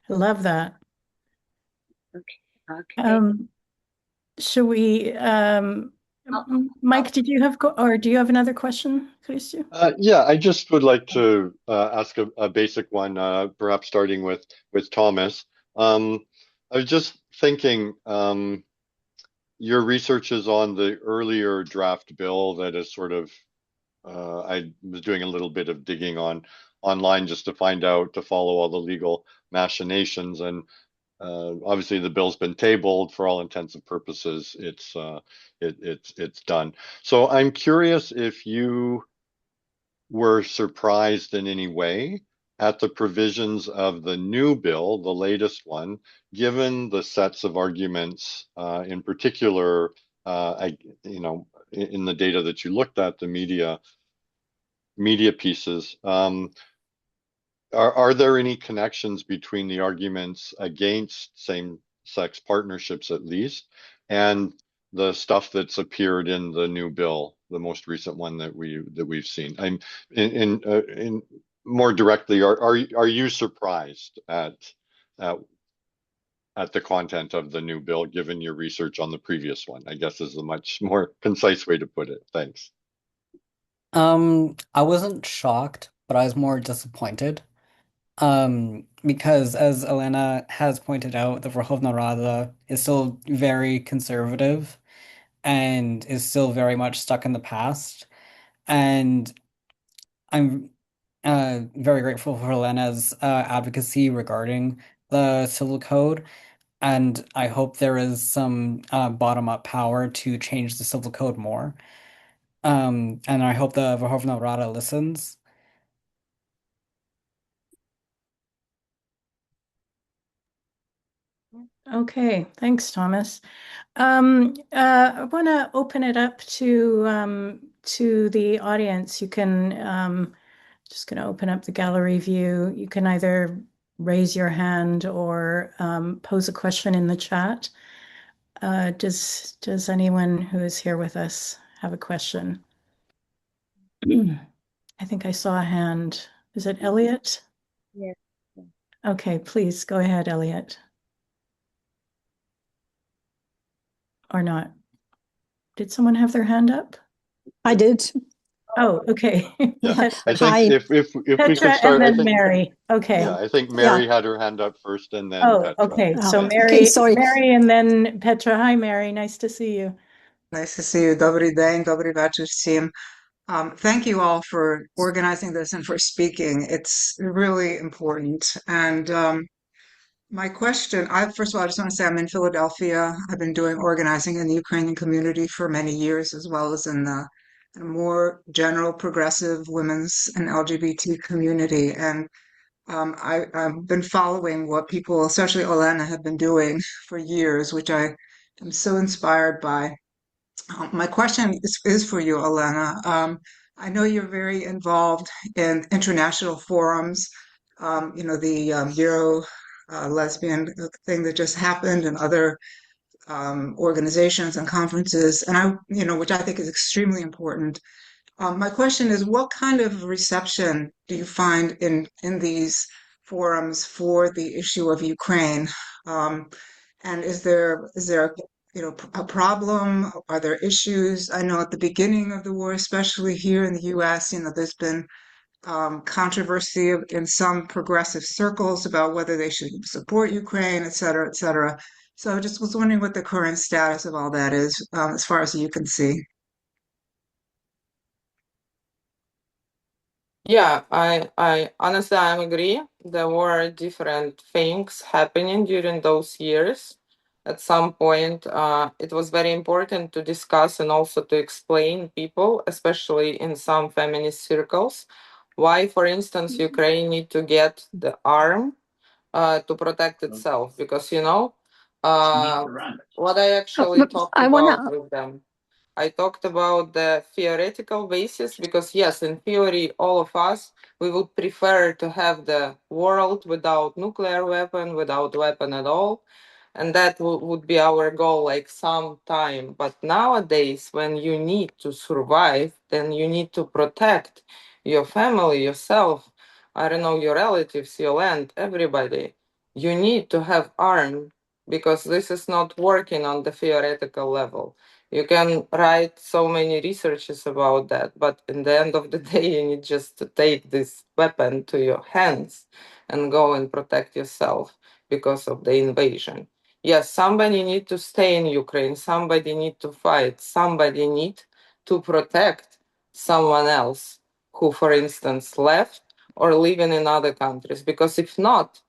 I love that. Okay. Should we, Mike, did you have, or do you have another question, Christian? Yeah, I just would like to ask a basic one, perhaps starting with Thomas. I was just thinking, your research is on the earlier draft bill that is sort of, I was doing a little bit of digging online just to find out, to follow all the legal machinations, and obviously the bill's been tabled for all intents and purposes. It's done. So I'm curious if you were surprised in any way at the provisions of the new bill, the latest one, given the sets of arguments, in particular, in the data that you looked at, the media pieces. Are there any connections between the arguments against same-sex partnerships, at least, and the stuff that's appeared in the new bill, the most recent one that we've seen? I'm in more directly, are you surprised at the content of the new bill, given your research on the previous one? I guess is a much more concise way to put it. Thanks. I wasn't shocked, but I was more disappointed. Because as Olena has pointed out, the Verkhovna Rada is still very conservative and is still very much stuck in the past. And I'm very grateful for Olena's advocacy regarding the civil code. And I hope there is some bottom-up power to change the civil code more. And I hope the Verkhovna Rada listens. Okay, thanks, Thomas. I want to open it up to the audience. You can just going to open up the gallery view. You can either raise your hand or pose a question in the chat. Does anyone who is here with us have a question? I think I saw a hand. Is it Elliot? Yes. Okay, please go ahead, Elliot. Or not? Did someone have their hand up? I did. Oh, okay. Yeah, I think Hi. if we could Petra start, and I then think Mary. Okay. yeah, I think Mary had her hand up first, and then Oh, Petra. okay. Oh, So okay, Mary, sorry. Mary, and then Petra. Hi, Mary. Nice to see you. Nice to see you. Добрий день, добрий вечір всім. Thank you all for organizing this and for speaking. It's really important. And my question, first of all, I just want to say I'm in Philadelphia. I've been doing organizing in the Ukrainian community for many years, as well as in the more general progressive women's and LGBT community. And I've been following what people, especially Olena, have been doing for years, which I am so inspired by. My question is for you, Olena. I know you're very involved in international forums, the Euro lesbian thing that just happened and other organizations and conferences, and which I think is extremely important. My question is, what kind of reception do you find in these forums for the issue of Ukraine? And is there a problem? Are there issues? I know at the beginning of the war, especially here in the U.S., there's been controversy in some progressive circles about whether they should support Ukraine, et cetera, et cetera. So I just was wondering what the current status of all that is, as far as you can see. Yeah, I honestly I agree. There were different things happening during those years. At some point, it was very important to discuss and also to explain people, especially in some feminist circles, why, for instance, Ukraine need to get the arm to protect itself. Because what I actually talked about with them. I talked about the theoretical basis because, yes, in theory, all of us, we would prefer to have the world without nuclear weapon, without weapon at all. and that would be our goal, like some time. But nowadays, when you need to survive, then you need to protect your family, yourself, I don't know, your relatives, your land, everybody. You need to have arm, because this is not working on the theoretical level. You can write so many researches about that, but in the end of the day, you need just to take this weapon to your hands and go and protect yourself because of the invasion. Yes, somebody need to stay in Ukraine, somebody need to fight, somebody need to protect someone else who, for instance, left or living in other countries. Because if not,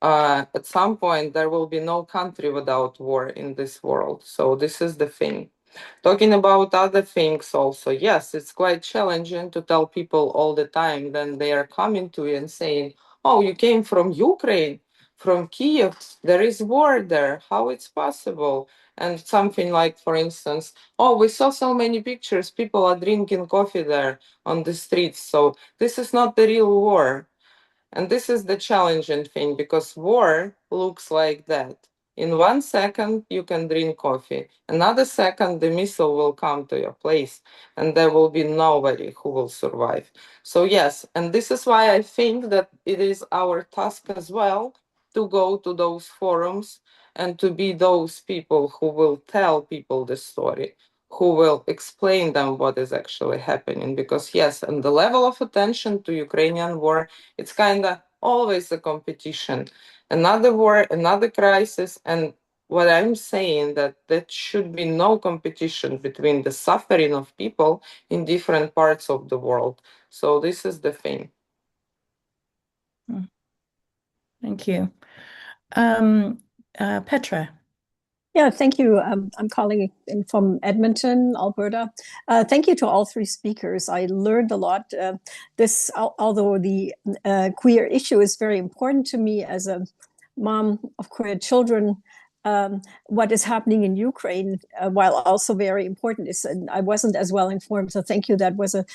at some point there will be no country without war in this world. So this is the thing. Talking about other things also, yes, it's quite challenging to tell people all the time. Then they are coming to you and saying, oh, you came from Ukraine, from Kiev, there is war there, how it's possible? And something like, for instance, oh, we saw so many pictures, people are drinking coffee there on the streets. So this is not the real war. And this is the challenging thing, because war looks like that. In 1 second, you can drink coffee. Another second, the missile will come to your place, and there will be nobody who will survive. So yes, and this is why I think that it is our task as well to go to those forums and to be those people who will tell people the story, who will explain them what is actually happening. Because yes, and the level of attention to Ukrainian war, it's kind of always a competition. Another war, another crisis, and what I'm saying that there should be no competition between the suffering of people in different parts of the world. So this is the thing. Thank you. Petra. Yeah, thank you. I'm calling in from Edmonton, Alberta. Thank you to all three speakers. I learned a lot. Although the queer issue is very important to me as a mom of queer children, what is happening in Ukraine, while also very important, is, and I wasn't as well informed. So thank you. That was a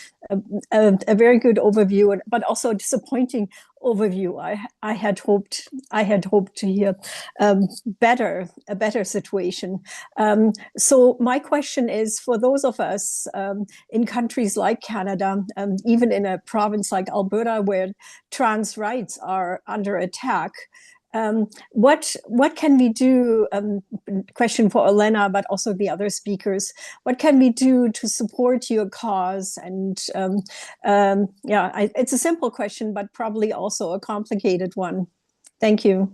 very good overview, but also a disappointing overview. I had hoped to hear a better situation. So my question is, for those of us in countries like Canada, even in a province like Alberta, where trans rights are under attack, what can we do? Question for Olena, but also the other speakers. What can we do to support your cause? And it's a simple question, but probably also a complicated one. Thank you.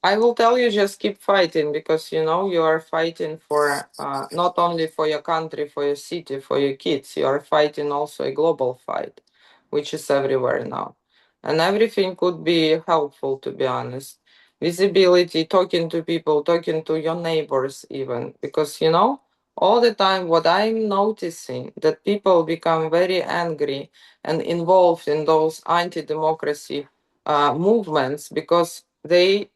I will tell you, just keep fighting, because you know you are fighting for not only for your country, for your city, for your kids. You are fighting also a global fight, which is everywhere now. And everything could be helpful, to be honest. Visibility, talking to people, talking to your neighbors even. Because, you know, all the time what I'm noticing, that people become very angry and involved in those anti-democracy movements, because they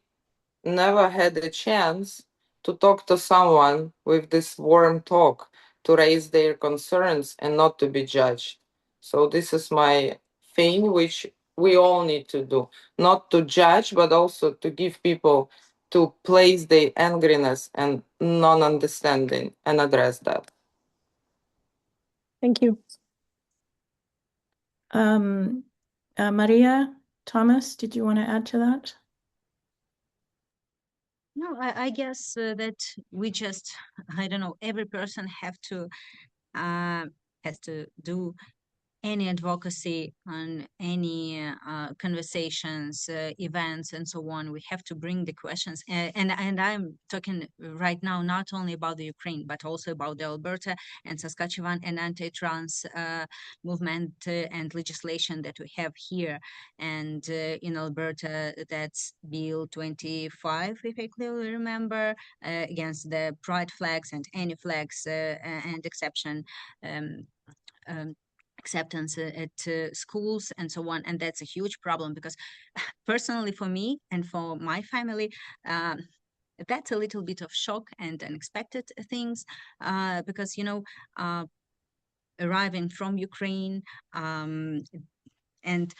never had a chance to talk to someone with this warm talk, to raise their concerns and not to be judged. So this is my thing, which we all need to do, not to judge, but also to give people to place their angriness and non-understanding and address that. Thank you. Mariia, Thomas, did you want to add to that? No, I guess that we just, I don't know, every person has to do any advocacy on any conversations, events, and so on. We have to bring the questions, and I'm talking right now not only about the Ukraine, but also about the Alberta and Saskatchewan and anti-trans movement and legislation that we have here. And in Alberta, that's Bill 25, if I clearly remember, against the pride flags and any flags and exception. Acceptance at schools and so on, and that's a huge problem, because personally for me and for my family, that's a little bit of shock and unexpected things, because, you know, arriving from Ukraine and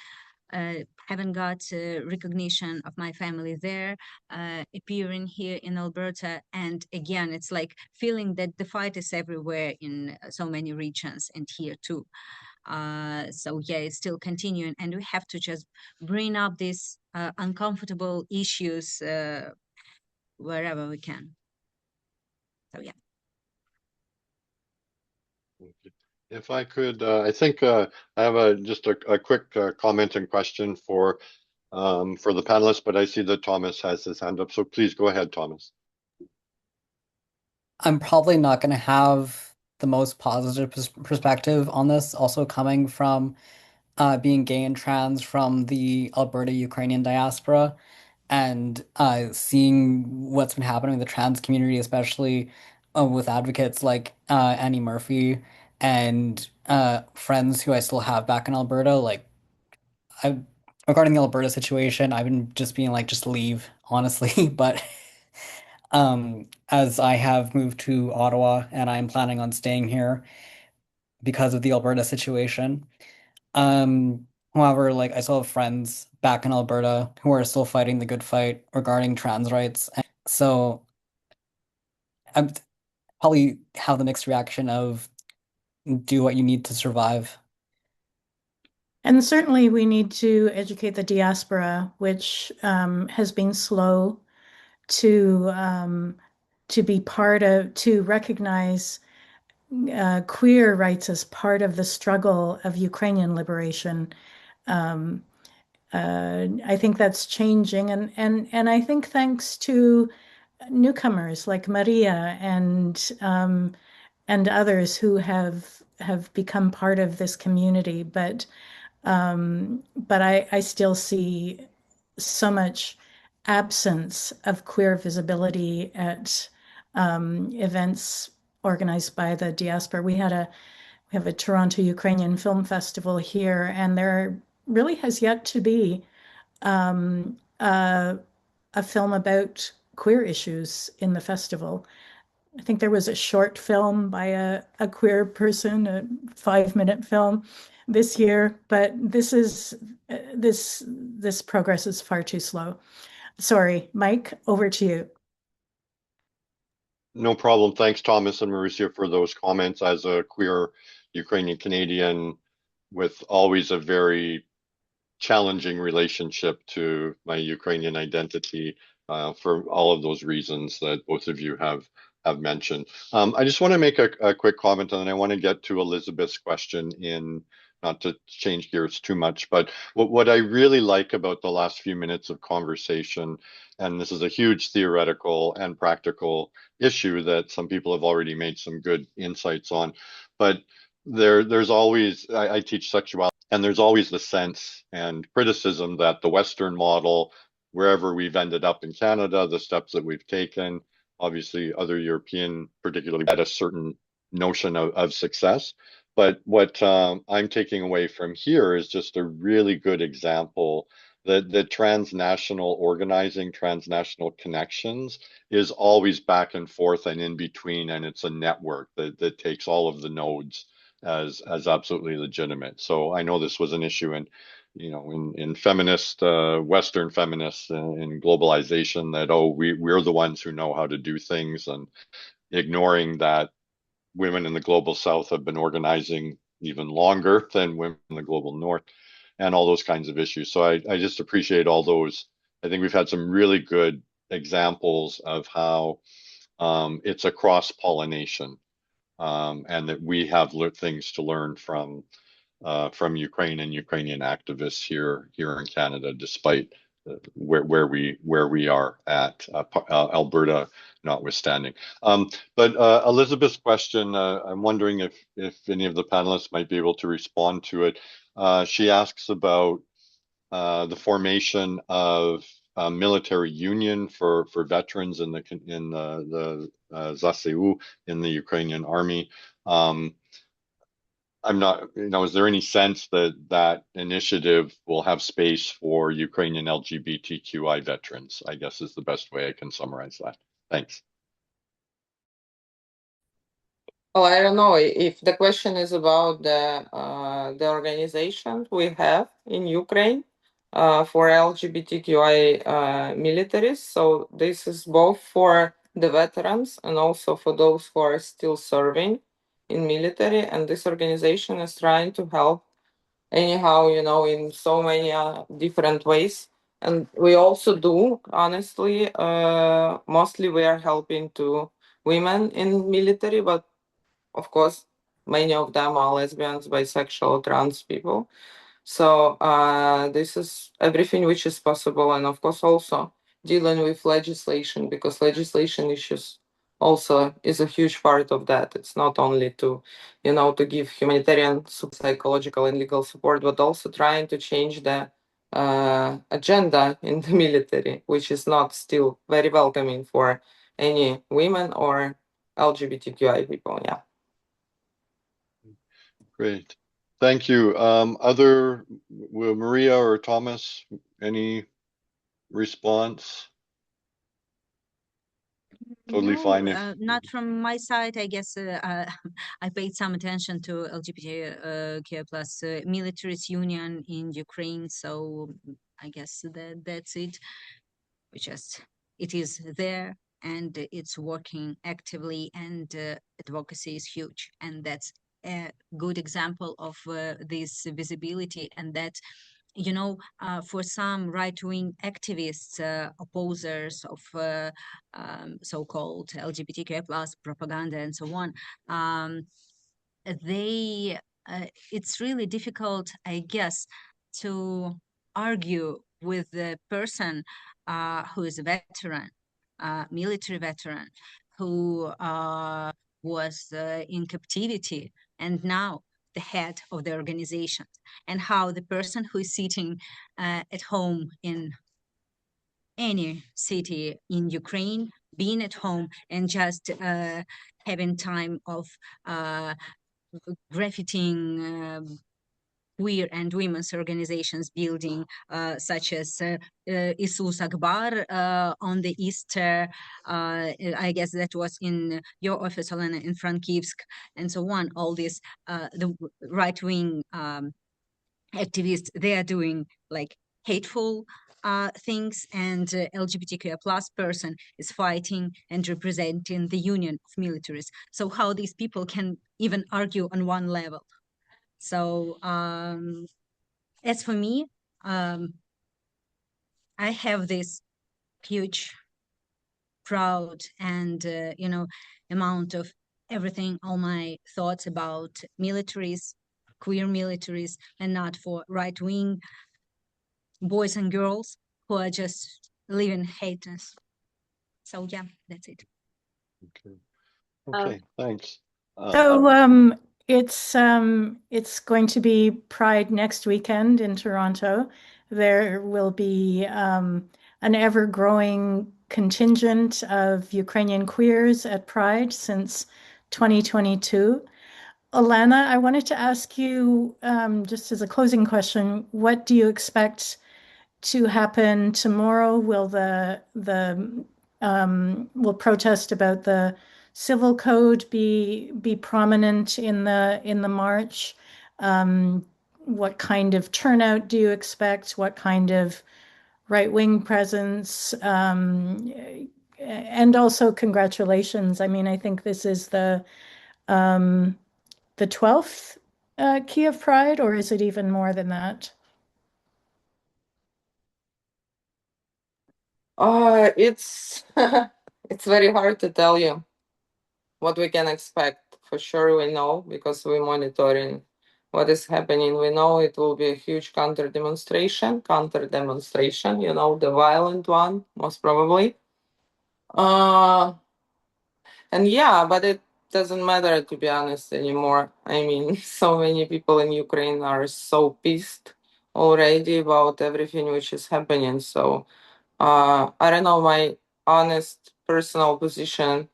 haven't got recognition of my family there, appearing here in Alberta. And again, it's like feeling that the fight is everywhere in so many regions and here too. So yeah, it's still continuing, and we have to just bring up these uncomfortable issues wherever we can. So yeah. If I could, I think I have just a quick comment and question for the panelists, but I see that Thomas has his hand up, so please go ahead, Thomas. I'm probably not going to have the most positive perspective on this, also coming from being gay and trans from the Alberta Ukrainian diaspora, and seeing what's been happening in the trans community, especially with advocates like Annie Murphy and friends who I still have back in Alberta. Like, regarding the Alberta situation, I've been just being like, just leave, honestly. But as I have moved to Ottawa and I'm planning on staying here because of the Alberta situation. However, like, I still have friends back in Alberta who are still fighting the good fight regarding trans rights. And so I probably have the mixed reaction of do what you need to survive. And certainly we need to educate the diaspora, which has been slow to be part of, to recognize queer rights as part of the struggle of Ukrainian liberation. I think that's changing, and I think thanks to newcomers like Mariia and others who have become part of this community, but I still see so much absence of queer visibility at events organized by the diaspora. We have a Toronto Ukrainian Film Festival here, and there really has yet to be a film about queer issues in the festival. I think there was a short film by a queer person, a 5-minute film this year, but this progress is far too slow. Sorry, Mike, over to you. No problem. Thanks, Thomas and Mariia, for those comments. As a queer Ukrainian Canadian with always a very challenging relationship to my Ukrainian identity, for all of those reasons that both of you have mentioned. I just want to make a quick comment, and then I want to get to Elizabeth's question, in not to change gears too much, but what I really like about the last few minutes of conversation, and this is a huge theoretical and practical issue that some people have already made some good insights on, but there's always, I teach sexuality, and there's always the sense and criticism that the Western model, wherever we've ended up in Canada, the steps that we've taken, obviously other European, particularly, had a certain notion of success. But what I'm taking away from here is just a really good example that the transnational organizing, transnational connections is always back and forth and in between, and it's a network that takes all of the nodes as absolutely legitimate. So I know this was an issue in feminist, Western feminists in globalization, that, oh, we're the ones who know how to do things, and ignoring that women in the global South have been organizing even longer than women in the global North, and all those kinds of issues. So I just appreciate all those. I think we've had some really good examples of how it's a cross-pollination, and that we have things to learn from Ukraine and Ukrainian activists here in Canada, despite where we are at, Alberta notwithstanding. But Elizabeth's question, I'm wondering if any of the panelists might be able to respond to it. She asks about the formation of a military union for veterans in the ZSU, in the Ukrainian army. I'm not, is there any sense that initiative will have space for Ukrainian LGBTQI veterans, I guess, is the best way I can summarize that. Thanks. Well, I don't know if the question is about the organization we have in Ukraine. for LGBTQI militaries. So this is both for the veterans and also for those who are still serving in military. And this organization is trying to help anyhow, in so many different ways. And we also do, honestly, mostly we are helping to women in military, but of course, many of them are lesbians, bisexual, trans people. So this is everything which is possible, and of course also dealing with legislation, because legislation issues also is a huge part of that. It's not only to, to give humanitarian, psychological, and legal support, but also trying to change the agenda in the military, which is not still very welcoming for any women or LGBTQI people. Yeah. Great. Thank you. Will Mariia or Thomas, any response? Totally No, fine if not from my side. I guess I paid some attention to LGBTQ plus militaries union in Ukraine, so I guess that's it. It is there and it's working actively, and advocacy is huge, and that's a good example of this visibility, and that for some right-wing activists, opposers of so-called LGBTQ plus propaganda and so on, they it's really difficult, I guess, to argue with the person who is a veteran, military veteran, who was in captivity and now the head of the organization, and how the person who is sitting at home in any city in Ukraine, being at home and just having time of graffiting queer and women's organizations building, such as Isus Akbar on the Easter, I guess that was in your office, Olena, in Frankivsk, and so on. All these, the right-wing activists, they are doing like hateful things, and LGBTQ plus person is fighting and representing the union of militaries. So how these people can even argue on one level? So as for me, I have this huge, proud, and amount of everything, all my thoughts about militaries, queer militaries, and not for right-wing boys and girls who are just living haters. So yeah, that's it. Okay, thanks. So it's going to be Pride next weekend in Toronto. There will be an ever-growing contingent of Ukrainian queers at Pride since 2022. Olena, I wanted to ask you, just as a closing question, what do you expect to happen tomorrow? Will will protest about the civil code be prominent in the march? What kind of turnout do you expect? What kind of right-wing presence? And also congratulations. I mean, I think this is the 12th Kiev Pride, or is it even more than that? It's it's very hard to tell you what we can expect. For sure, we know because we're monitoring what is happening. We know it will be a huge counter demonstration, the violent one, most probably. And yeah, but it doesn't matter, to be honest, anymore. I mean, so many people in Ukraine are so pissed already about everything which is happening. So I don't know, my honest personal position.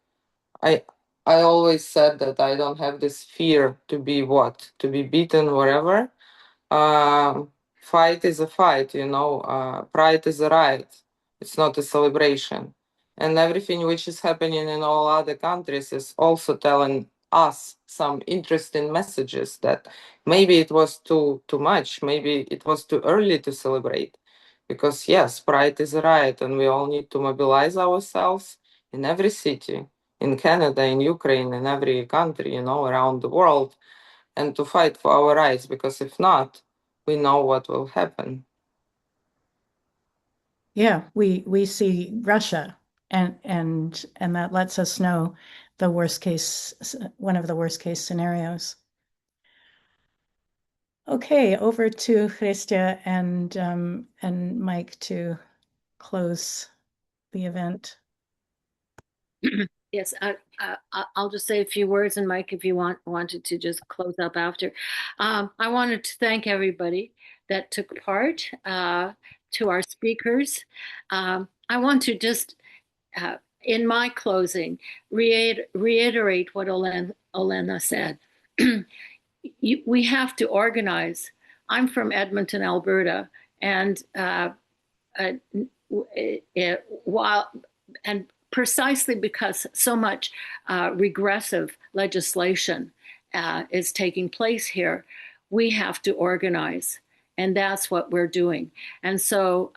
I always said that I don't have this fear to be beaten, whatever. Fight is a fight, pride is a right. It's not a celebration. And everything which is happening in all other countries is also telling us some interesting messages that maybe it was too much, maybe it was too early to celebrate. Because yes, pride is right, and we all need to mobilize ourselves in every city, in Canada, in Ukraine, in every country, around the world, and to fight for our rights, because if not, we know what will happen. Yeah, we see Russia, and that lets us know one of the worst case scenarios. Okay, over to Hristia and Mike to close the event. Yes, I'll just say a few words, and Mike, if you wanted to just close up after. I wanted to thank everybody that took part, to our speakers. I want to just, in my closing, reiterate what Olena said. We have to organize. I'm from Edmonton, Alberta, and precisely because so much regressive legislation is taking place here, we have to organize, and that's what we're doing. And so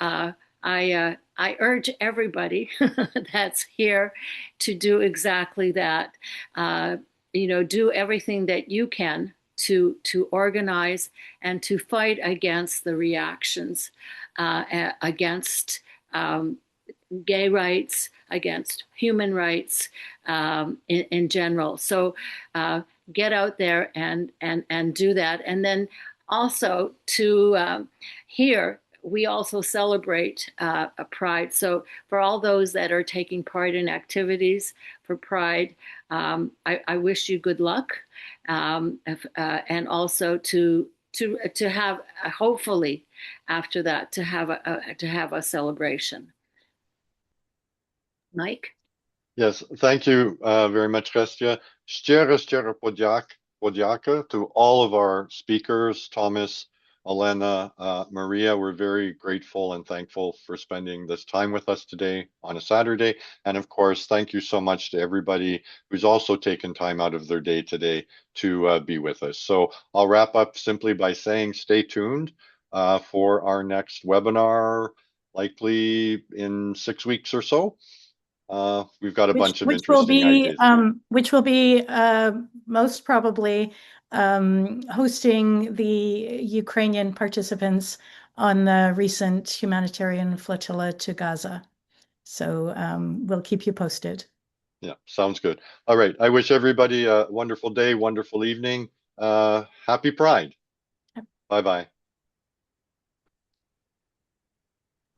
I urge everybody that's here to do exactly that. Do everything that you can to organize and to fight against the reactions against gay rights, against human rights in general. So get out there and do that. And then also to here, we also celebrate Pride. So for all those that are taking part in activities for Pride, I wish you good luck, and also to have, hopefully after that, to have a celebration. Mike? Yes, thank you very much, Hristia. Szczere podziaka to all of our speakers, Thomas, Olena, Mariia. We're very grateful and thankful for spending this time with us today on a Saturday. And of course, thank you so much to everybody who's also taken time out of their day today to be with us. So I'll wrap up simply by saying stay tuned for our next webinar, likely in 6 weeks or so. We've got a bunch of interesting ideas. Which will be most probably hosting the Ukrainian participants on the recent humanitarian flotilla to Gaza. So we'll keep you posted. Yeah, sounds good. All right. I wish everybody a wonderful day, wonderful evening. Happy Pride. Bye-bye.